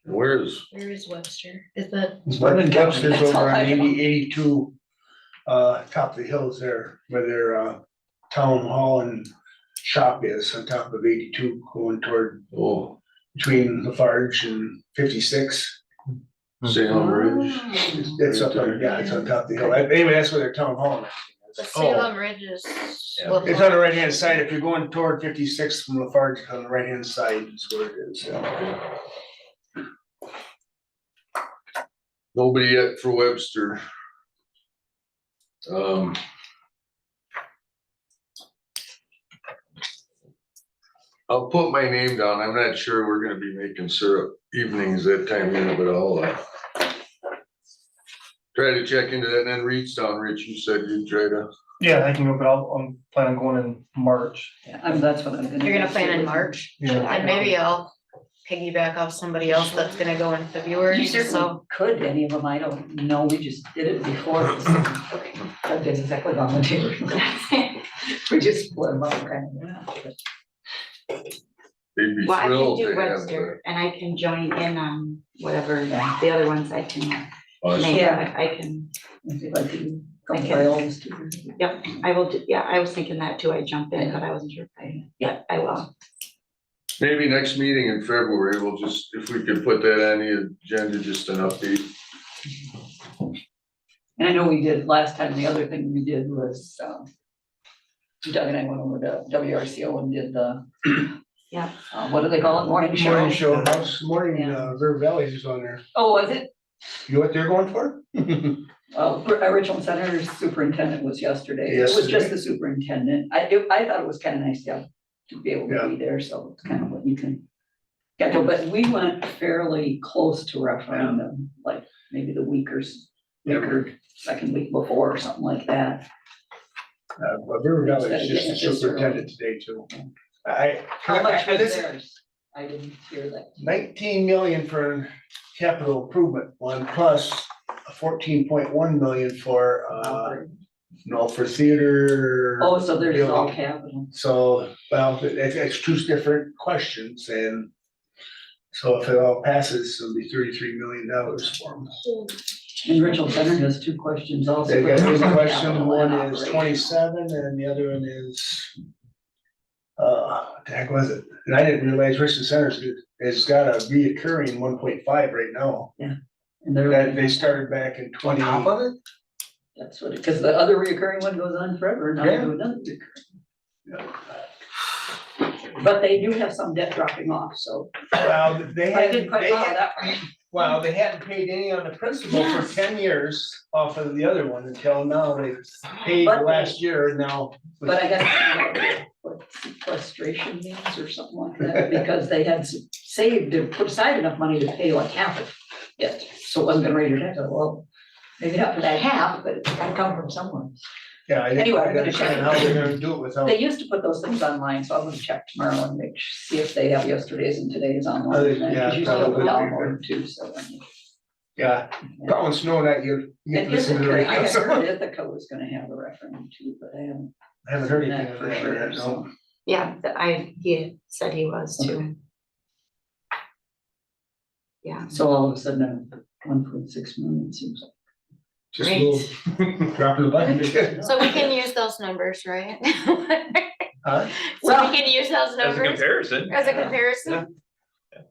Where is, Webster? Is that? Webster's over on 82, top of the hills there, where their, town hall and shop is on top of 82, going toward, oh, between Lafarge and 56. Salem Ridge? It's up on, yeah, it's on top of the hill. Anyway, that's where their town hall The is. Salem Ridge is. Yeah. It's on the right hand side. If you're going toward 56 from Lafarge, it's on the right hand side is where it is. Yeah. Nobody yet for Webster. I'll put my name down. I'm not sure we're gonna be making syrup evenings that time, but I'll try to check into that and then Reedstown, Rich, you said you'd try to. Yeah, I can go, but I'm planning on going in March. Yeah, that's what I'm gonna. You're gonna do. plan in March? Yeah. And maybe I'll piggyback off somebody else that's gonna go in February, You certainly so. could, any of them, I don't know, we just did it before. I did exactly volunteer. We just split them up kind of. They'd be Well, I can thrilled do to have Webster and I can join in on whatever the other ones I can us. make. Yeah. I can, If you like to go Okay. by all those two. yep, I will, yeah, I was thinking that too. I jump in, but I wasn't sure. Yeah, I will. Maybe next meeting in February, we'll just, if we could put that on the agenda, just an update. And I know we did, last time, the other thing we did was, Doug and I went over to WRCO and did the, Yeah. what do they call it, morning show? Morning show, house, morning, Yeah. River Valley is on there. Oh, was it? You know what they're going for? Our Richland Center superintendent was yesterday. It was just Yesterday. the superintendent. I thought it was kind of nice to be able to be there, so it's kind of what you can get to, but we went fairly close to referendum, like maybe the week or second week before or something like that. But River Valley is just the superintendent today too. How much was this- theirs? I didn't hear that. 19 million for capital improvement one plus 14.1 million for, for theater. Oh, so there's all building. capital. So, well, it's two different questions and so if it all passes, it'll be $33 million for them. And Richland Center has two questions also. They got but two there's no questions, capital one and is operation. 27 and the other one is, what the heck was it? And I didn't realize Richland Center's, it's got a reoccurring 1.5 right now. And they're. That they started back in 20. On top of it? That's what, because the other reoccurring one goes on forever, now they do another reoccurring. But they do have some debt dropping off, so Well, they I had, didn't quite they follow had, that one. Well, they hadn't paid any on the principal for 10 years off of the other one until now they paid But- last year now. But I got what sequestration means or something like that, because they had saved, or put aside enough money to pay like half of it. So it wasn't gonna raise your tax, well, maybe not for that half, but it's gotta come from somewhere. Yeah, I Anyway, I'm don't gonna check understand it how out. they're gonna do it without. They used to put those things online, so I'm gonna check tomorrow and see if they have yesterday's and today's online. Yeah, Because you still probably. download too, so. Yeah, going snow that you And listen to the I radio. had so heard Ithaca was gonna have a referendum too, but I haven't. I haven't heard seen anything that of for that sure, yet, no. so. Yeah, he said he was too. Yeah. So all of a sudden, 1.6 million seems like. Just a little drop of the bucket. So we can use those numbers, right? Huh? So Well- we can use those As a numbers comparison. as a comparison?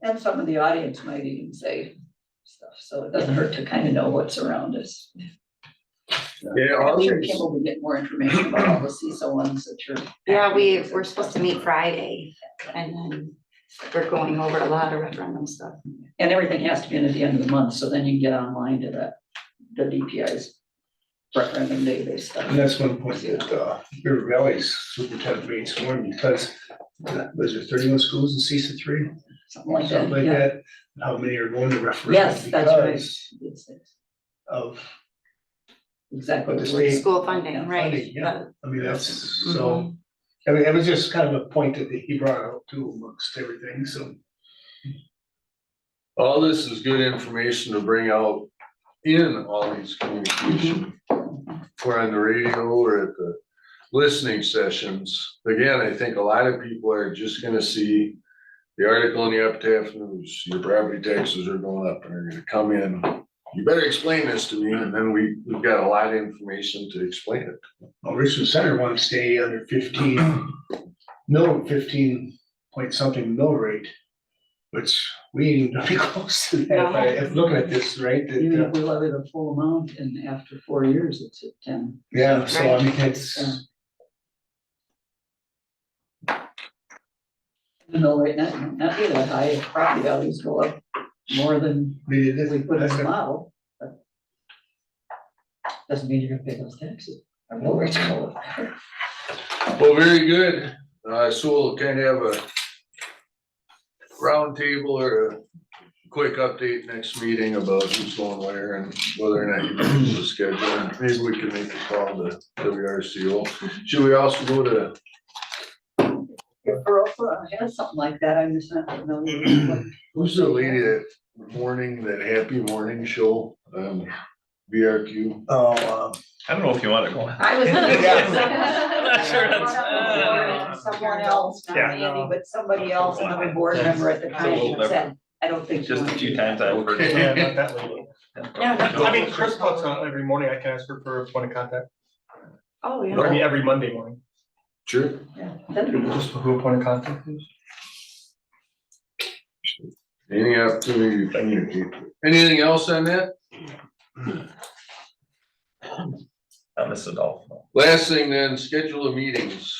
And some of the audience might even say stuff, so it doesn't hurt to kind of know what's around us. Yeah, I'm sure also- Kim will be getting more information about all the CISO ones that you're. Yeah, we're supposed to meet Friday and then we're going over a lot of referendum stuff. And everything has to be in at the end of the month, so then you can get online to the DPI's referendum database stuff. And that's one point that, River Valley's superintendent made sworn because, was there 31 schools in CISA 3? Something like that, Something like yeah. that, how many are going to referendum? Yes, that's right. because It's Of, exactly. But the what it is. state- School funding, right? funding, yeah. I mean, that's, Mm-hmm. so, I mean, it was just kind of a point that he brought out too amongst everything, so. All this is good information to bring out in all these communications. Or on the radio or at the listening sessions. Again, I think a lot of people are just gonna see the article in the Epitaph News, your property taxes are going up and they're gonna come in. You better explain this to me, and then we've got a lot of information to explain it. Well, Richmond Center wanted to stay under 15 point something mill rate. Which we ain't even gonna be close to that, if looking at this, right, Even that, if we levy the full amount and after 4 years, it's at 10. yeah, so I mean, it's. The mill rate, not be that high, if property values go up more than we put in the model. But doesn't mean you're gonna pay those taxes, our mill rates go up. Well, very good. So we'll kind of have a roundtable or a quick update next meeting about who's going where and whether or not you can do the schedule. And maybe we can make a call to WRCO. Should we also go to, If Baroka has something like that, I'm just not familiar with what. who's the lady that morning, that happy morning show, BRQ? Oh, I don't know if you wanna go. I was. I'm not sure that's- Someone else, not Yeah, Andy, no. but somebody else, another board member at the It's a little time said, I don't think. you Just wanna a few do times that. I've heard. Yeah, not that late. No, I mean, Chris talks on every morning, I can ask her for a point of contact, Oh, I yeah. mean, every Monday morning, Sure. Yeah, that'd be good. just for who a point of contact is. Any opportunity to communicate. Anything else on that? I miss the golf. Last thing then, schedule of meetings.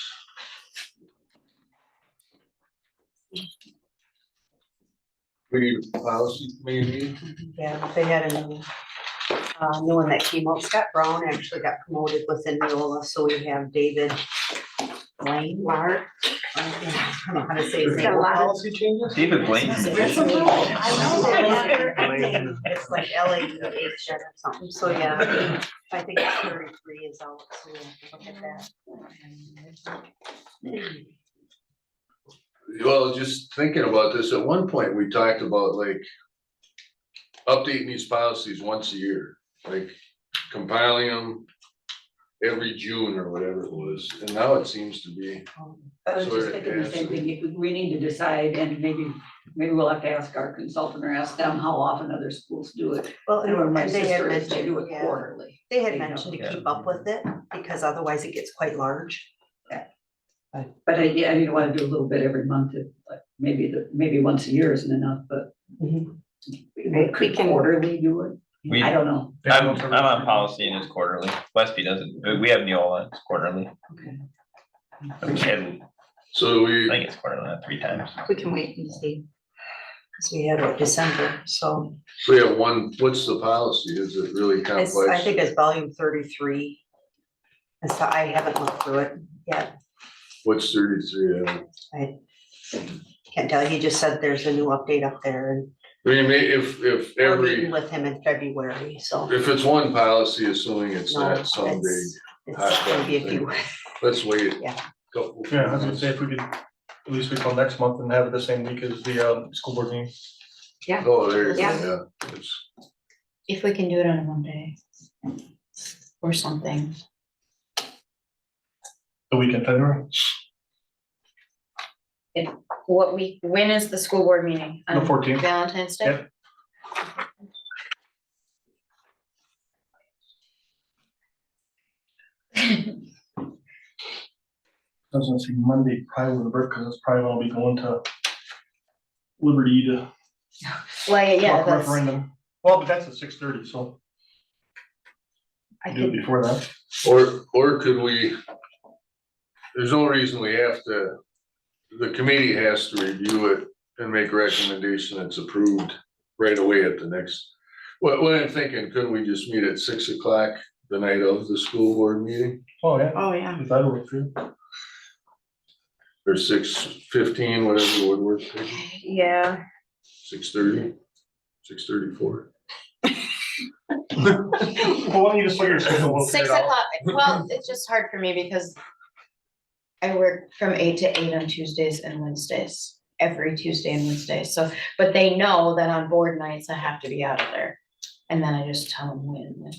We need a policy committee meeting. Yeah, they had a new one that came out. Scott Brown actually got promoted within Neola, so we have David Blaine, Mark. I don't know how to say his name. Got a lot of- Policy changes? David Blaine. I know that it's like LAH or something, so yeah, I think it's 33 is out, so we have to look at that. Well, just thinking about this, at one point, we talked about like updating these policies once a year, like compiling them every June or whatever it was, and now it seems to be. I was So just it thinking the has same to- thing, we need to decide, and maybe we'll have to ask our consultant or ask them how often other schools do it. Well, I know my and they had sister, they do mentioned, it yeah, quarterly. they had They know, mentioned to yeah. keep up with it, because otherwise it gets quite large. But yeah, I wanna do a little bit every month, like maybe once a year isn't enough, but. We Could can- quarterly do it, We- I don't know. I'm on policy and it's quarterly. Westby doesn't, we have Neola, it's quarterly. Okay. I So think we, it's quarterly, not 3 times. We can wait and see. 'cause we had it December, so We have one, what's the policy? Is it really complex? I think it's volume 33. And so I haven't looked through it yet. What's 33? I can't tell. He just said there's a new update up there and I mean, if we're every, meeting with him in February, so. if it's one policy, assuming it's No, not some big, it's gonna be a few. let's wait. Yeah. Couple. Yeah, I was gonna say if we could at least wait till next month and have it the same week as the school board meeting. Oh, there you go, Yeah. yeah. It's- If we can do it on a Monday or something. The week in February, What week, when is the school board meeting? the 14th. Valentine's Day? Yep. I was gonna say Monday probably wouldn't work, cause it's probably gonna be going to Liberty to Well, yeah, talk that's, referendum. Well, but that's at 6:30, so I do it could, before that. Or could we, there's no reason we have to, the committee has to review it and make a recommendation that's approved right away at the next. What I'm thinking, couldn't we just meet at 6 o'clock the night of the school board meeting? Oh, yeah, Oh, yeah. if that'll work for you. Or 6:15, whatever would work, yeah, 6:30, 6:34. Well, why don't you just let your schedule? we'll figure 6 it out. o'clock, well, it's just hard for me because I work from 8 to 8 on Tuesdays and Wednesdays, every Tuesday and Wednesday, so, but they know that on board nights I have to be out of there. And then I just tell them when.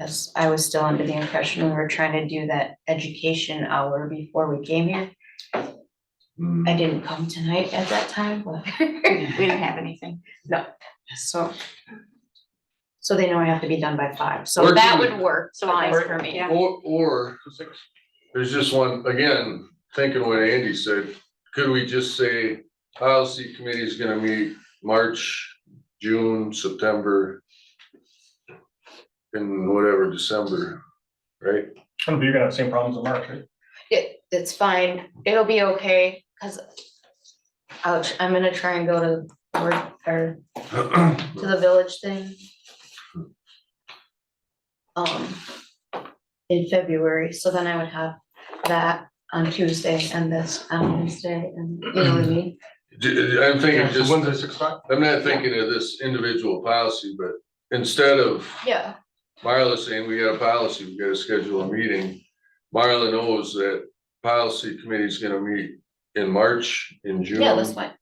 Cause I was still under the impression we were trying to do that education hour before we came here. I didn't come tonight at that time, but we didn't have anything, no, so. So they know I have to be done by 5, so Or that do- would work fine for me. Or there's just one, again, thinking what Andy said, could we just say policy committee is gonna meet March, June, September, and whatever, December, right? You're gonna have the same problems in March, right? It's fine, it'll be okay, cause I'm gonna try and go to work or to the village thing. In February, so then I would have that on Tuesday and this on Wednesday, and you know what I mean? I'm thinking Yeah, so just, Wednesday, 6 o'clock? I'm not thinking of this individual policy, but instead of Yeah, Marla saying we got a policy, we gotta schedule a meeting, Marla knows that policy committee is gonna meet in March, in June. yeah, that's fine,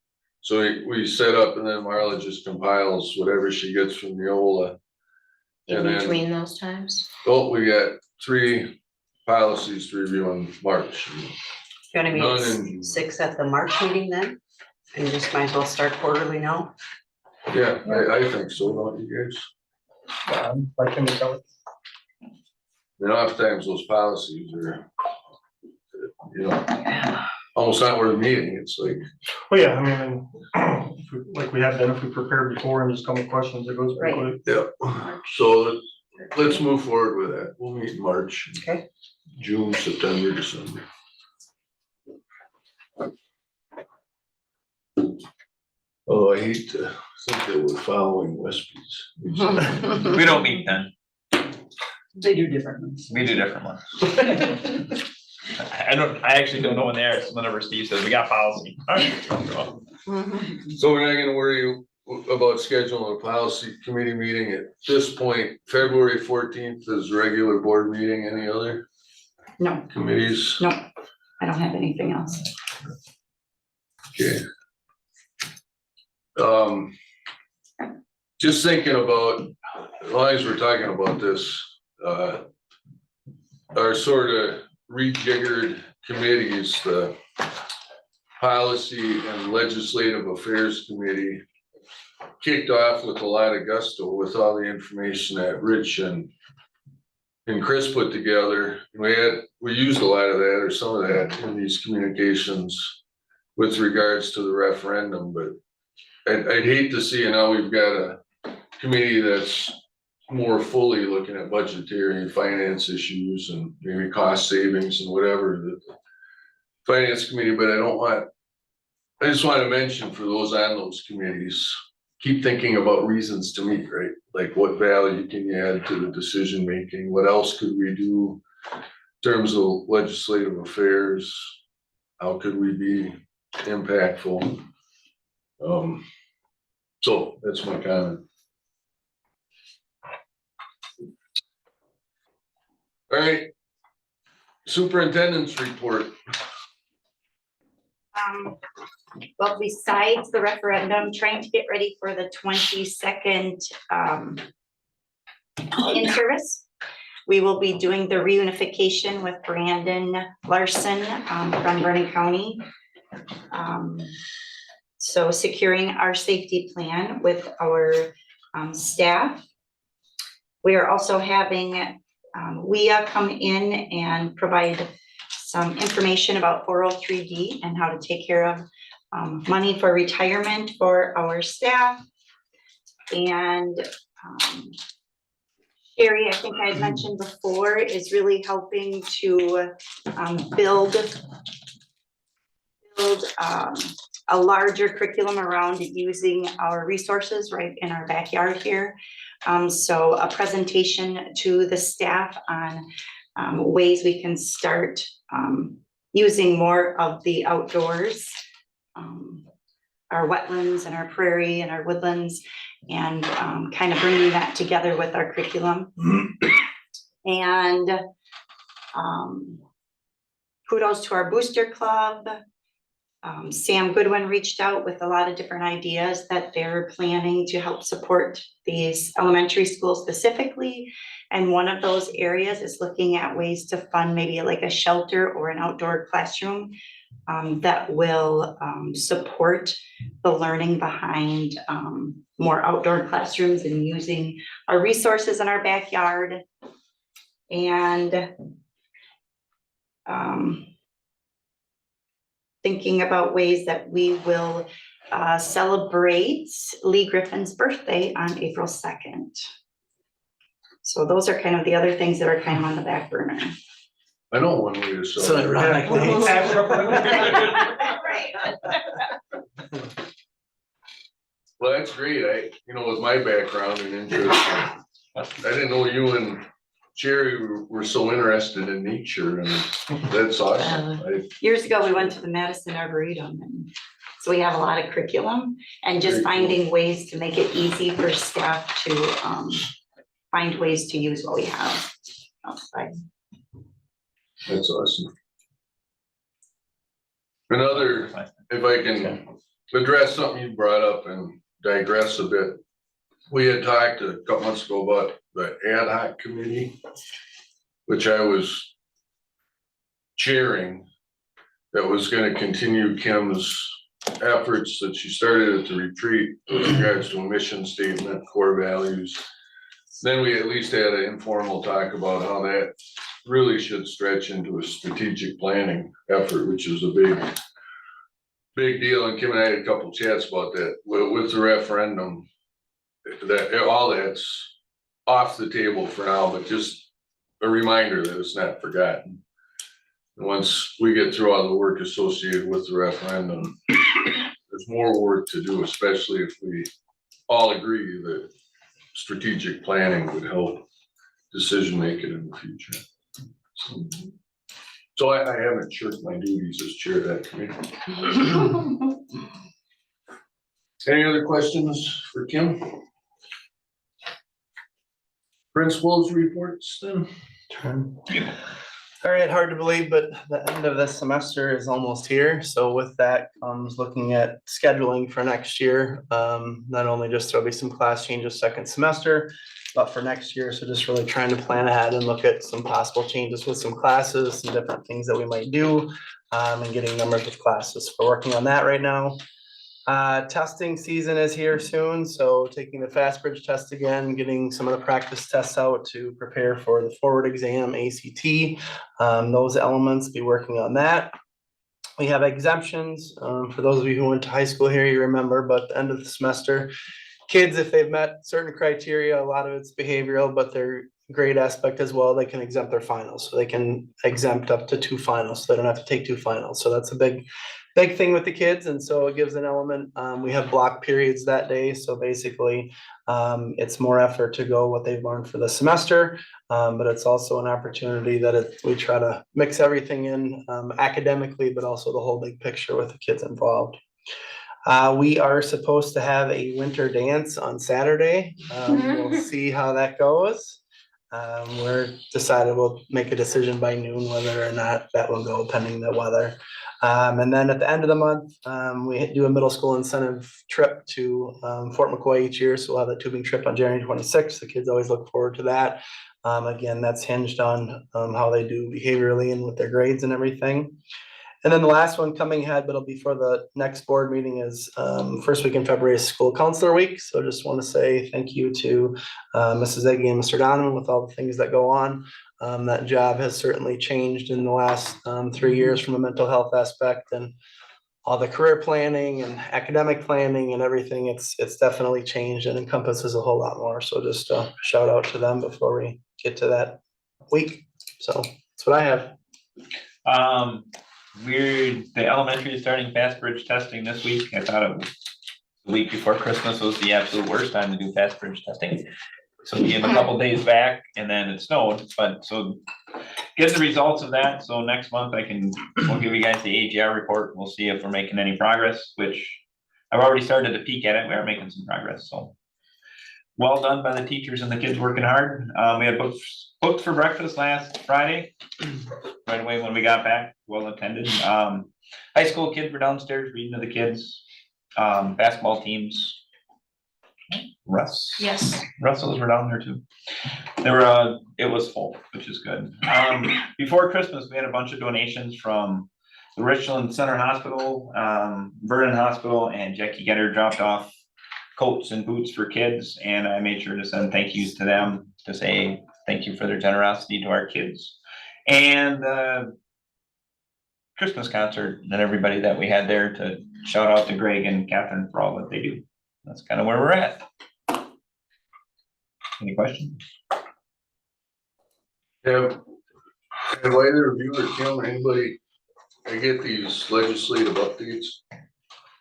So we set up and then Marla just compiles whatever she gets from Neola. in And then- between those times. Oh, we got 3 policies to review in March. You wanna None meet in- at 6 at the March meeting then? And you just might as well start quarterly now? Yeah, I think so, don't you guys? I can make out. You know, oftentimes those policies are, you know, almost not worth meeting. It's like, Well, yeah, I mean, if we- like we have done, if we prepare before and just come with questions, it goes pretty Right. quick. yeah. So let's move forward with that. We'll meet in March. Okay. June, September, December. Oh, I hate to think that we're following Westby's. We don't meet then, They do different ones. we do different ones. I actually don't know when they are, so whenever Steve says, we got policy. All right, I'll go. So we're not gonna worry about scheduling a policy committee meeting at this point. February 14th is regular board meeting. Any other No, committees? no, I don't have anything else. Okay. Just thinking about, as long as we're talking about this, our sort of rejiggered committees, the Policy and Legislative Affairs Committee kicked off with a lot of gusto with all the information that Rich and Chris put together. We used a lot of that or some of that in these communications with regards to the referendum, but I'd hate to see, now we've got a committee that's more fully looking at budgetary and finance issues and maybe cost savings and whatever, the finance committee, but I don't want I just want to mention for those on those committees, keep thinking about reasons to meet, right? Like what value can you add to the decision making? What else could we do in terms of legislative affairs? How could we be impactful? So that's my comment. All right. Superintendent's report. Well, besides the referendum, trying to get ready for the 22nd in-service. We will be doing the reunification with Brandon Larson from Vernon County. So securing our safety plan with our staff. We are also having WIA come in and provide some information about 403D and how to take care of money for retirement for our staff. And Sherry, I think I had mentioned before, is really helping to build a larger curriculum around using our resources right in our backyard here. So a presentation to the staff on ways we can start using more of the outdoors, our wetlands and our prairie and our woodlands, and kind of bringing that together with our curriculum. And kudos to our booster club. Sam Goodwin reached out with a lot of different ideas that they're planning to help support these elementary schools specifically. And one of those areas is looking at ways to fund maybe like a shelter or an outdoor classroom that will support the learning behind more outdoor classrooms and using our resources in our backyard. And thinking about ways that we will celebrate Lee Griffin's birthday on April 2nd. So those are kind of the other things that are kind of on the back burner. I know one way to So celebrate. ironically. Right. Well, that's great. With my background and interest, I didn't know you and Jerry were so interested in nature, and that's awesome. Years ago, we went to the Madison Arboretum, and so we have a lot of curriculum and just Very cool. finding ways to make it easy for staff to find ways to use what we have outside. That's awesome. Another, if I can address something you brought up and digress a bit. We had talked a couple months ago about the ad hoc committee, which I was chairing, that was gonna continue Kim's efforts that she started at the retreat with regards to a mission statement, core values. Then we at least had an informal talk about how that really should stretch into a strategic planning effort, which is a big deal. And Kim and I had a couple chats about that with the referendum. That all that's off the table for now, but just a reminder that it's not forgotten. And once we get through all the work associated with the referendum, there's more work to do, especially if we all agree that strategic planning would help decision making in the future. So I haven't shirked my duties as chair of that committee. Any other questions for Kim? Principals reports then? All right, hard to believe, but the end of this semester is almost here. So with that comes looking at scheduling for next year. Not only just there'll be some class changes second semester, but for next year. So just really trying to plan ahead and look at some possible changes with some classes, some different things that we might do, and getting numbers with classes. We're working on that right now. Testing season is here soon, so taking the Fast Bridge test again, getting some of the practice tests out to prepare for the forward exam, ACT. Those elements, be working on that. We have exemptions. For those of you who went to high school here, you remember, but at the end of the semester, kids, if they've met certain criteria, a lot of it's behavioral, but their grade aspect as well, they can exempt their finals. So they can exempt up to 2 finals, so they don't have to take 2 finals. So that's a big big thing with the kids, and so it gives an element. We have block periods that day, so basically, it's more effort to go what they've learned for the semester. But it's also an opportunity that we try to mix everything in, academically, but also the whole big picture with the kids involved. We are supposed to have a winter dance on Saturday. We'll see how that goes. We're decided we'll make a decision by noon whether or not that will go pending the weather. And then at the end of the month, we do a middle school incentive trip to Fort McCoy each year. So we'll have a tubing trip on January 26th. The kids always look forward to that. Again, that's hinged on how they do behaviorally and with their grades and everything. And then the last one coming ahead, but it'll be for the next board meeting, is first week in February is school counselor week. So just want to say thank you to Mrs. Eggy and Mr. Donovan with all the things that go on. That job has certainly changed in the last 3 years from a mental health aspect, and all the career planning and academic planning and everything. It's definitely changed and encompasses a whole lot more. So just a shout out to them before we get to that week. So that's what I have. The elementary is starting fast bridge testing this week. I thought it was the week before Christmas was the absolute worst time to do fast bridge testing. So we gave them a couple days back and then it snowed, but so get the results of that. So next month we'll give you guys the AGR report. We'll see if we're making any progress, which I've already started to peek at it. We are making some progress, so. Well done by the teachers and the kids working hard. We had booked for breakfast last Friday, right away when we got back, well attended. High school kids were downstairs reading to the kids, basketball teams. Russell's were down there too. It was full, which is good. Before Christmas, we had a bunch of donations from the Richland Center Hospital, Vernon Hospital, and Jackie Getter dropped off coats and boots for kids, and I made sure to send thank yous to them to say thank you for their generosity to our kids. And Christmas concert and everybody that we had there, to shout out to Greg and Catherine for all that they do. That's kind of where we're at. Any questions? Have either of you or Kim or anybody, I get these legislative updates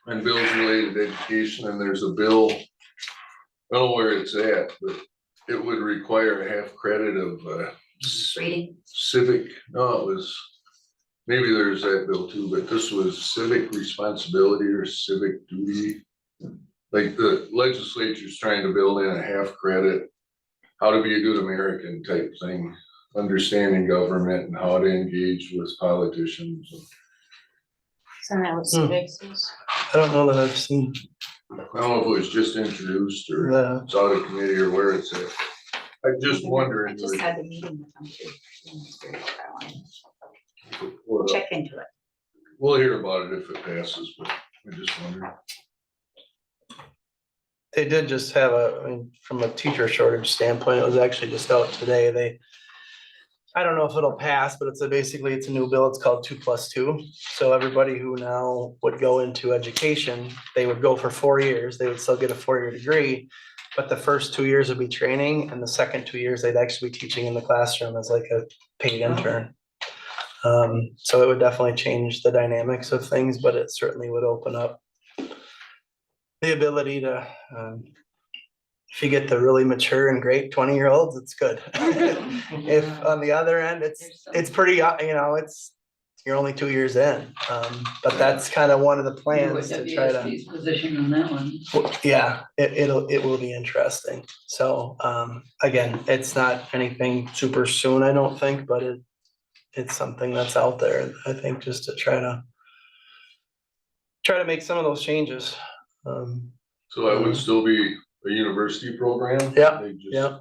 and bills related to education, and there's a bill, I don't know where it's at, but it would require a half credit of Reading. civic, no, it was, maybe there's that bill too, but this was civic responsibility or civic duty. Like the legislature's trying to build in a half credit, how to be a good American type thing, understanding government and how to engage with politicians. Isn't that what civics is? I don't know that I've seen I don't know if it was just introduced or the, it's out of committee or where it's at. I just wondering. I just had the meeting with them too. Check into it. We'll hear about it if it passes, but I just wondered. they did just have I mean, from a teacher shortage standpoint, it was actually just out today. I don't know if it'll pass, but it's basically a new bill. It's called 2+2. So everybody who now would go into education, they would go for 4 years. They would still get a 4-year degree, but the first 2 years would be training, and the second 2 years they'd actually be teaching in the classroom as like a paid intern. So it would definitely change the dynamics of things, but it certainly would open up the ability to, if you get the really mature and great 20-year-olds, it's good. If on the other end, it's pretty, you're only 2 years in. But that's kind of one of the plans to try to. WSB's position on that one. Yeah, it will be interesting. So, again, it's not anything super soon, I don't think, but it's something that's out there, I think, just to try to make some of those changes. So that would still be a university program? Yeah, They just- yeah.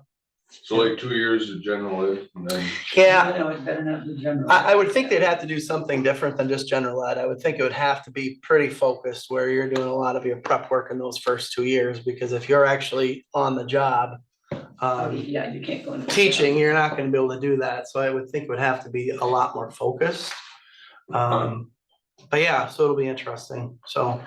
So like 2 years of general ed and then, Yeah, No, it better not be general. I would think they'd have to do something different than just general ed. I would think it would have to be pretty focused where you're doing a lot of your prep work in those first 2 years, because if you're actually on the job, Yeah, you can't go into. teaching, you're not gonna be able to do that. So I would think it would have to be a lot more focused. But yeah, so it'll be interesting. So,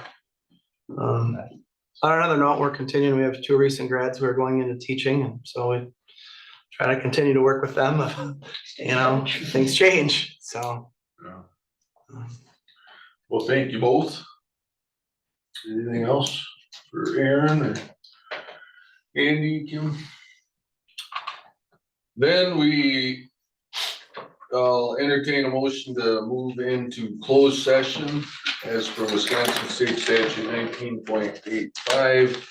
on another note, we're continuing. We have 2 recent grads who are going into teaching, and so we try to continue to work with them. Things change, so. yeah. Well, thank you both. Anything else for Aaron or Andy, Kim? Then I'll entertain a motion to move into closed session as per Wisconsin State Statute 19.85.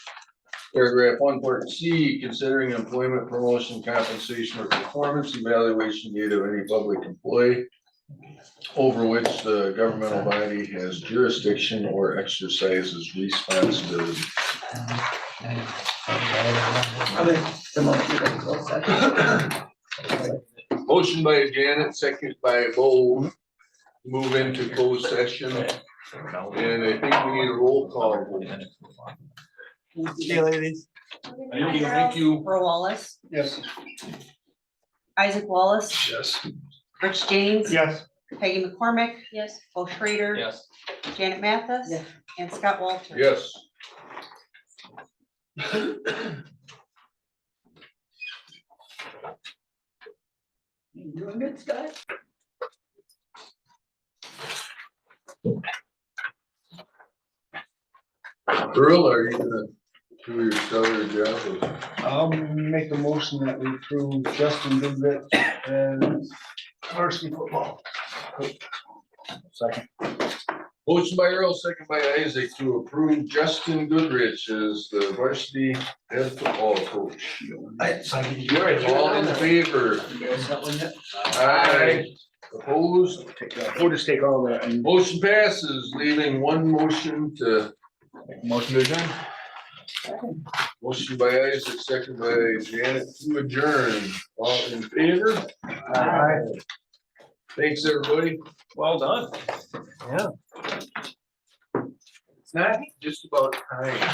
Paragraph 1, Part C, considering employment, promotion, compensation, or performance evaluation data of any public employee over which the governmental body has jurisdiction or exercises responsibility. I'll make the motion to close session. Motion by Janet, second by Bo, move into closed session, and I think we need a roll call. See you ladies. Thank you. Earl Wallace, Yes. Isaac Wallace, Yes. Rich James. Yes. Peggy McCormick, Yes. Bo Schrader. Yes. Janet Mathis. Yeah. And Scott Walter. Yes. You doing good, Scott? Earl, are you gonna do your stellar job of I'll make a motion that we approve Justin Goodrich as varsity football. Second. motion by Earl, second by Isaac to approve Justin Goodrich as the varsity head football coach. All in favor? Aye. Opposed? We'll just take all that and. Motion passes, leaving one motion to, Motion to adjourn. motion by Isaac, second by Janet to adjourn. All in favor? Aye. Thanks, everybody. Well done. It's not just about time.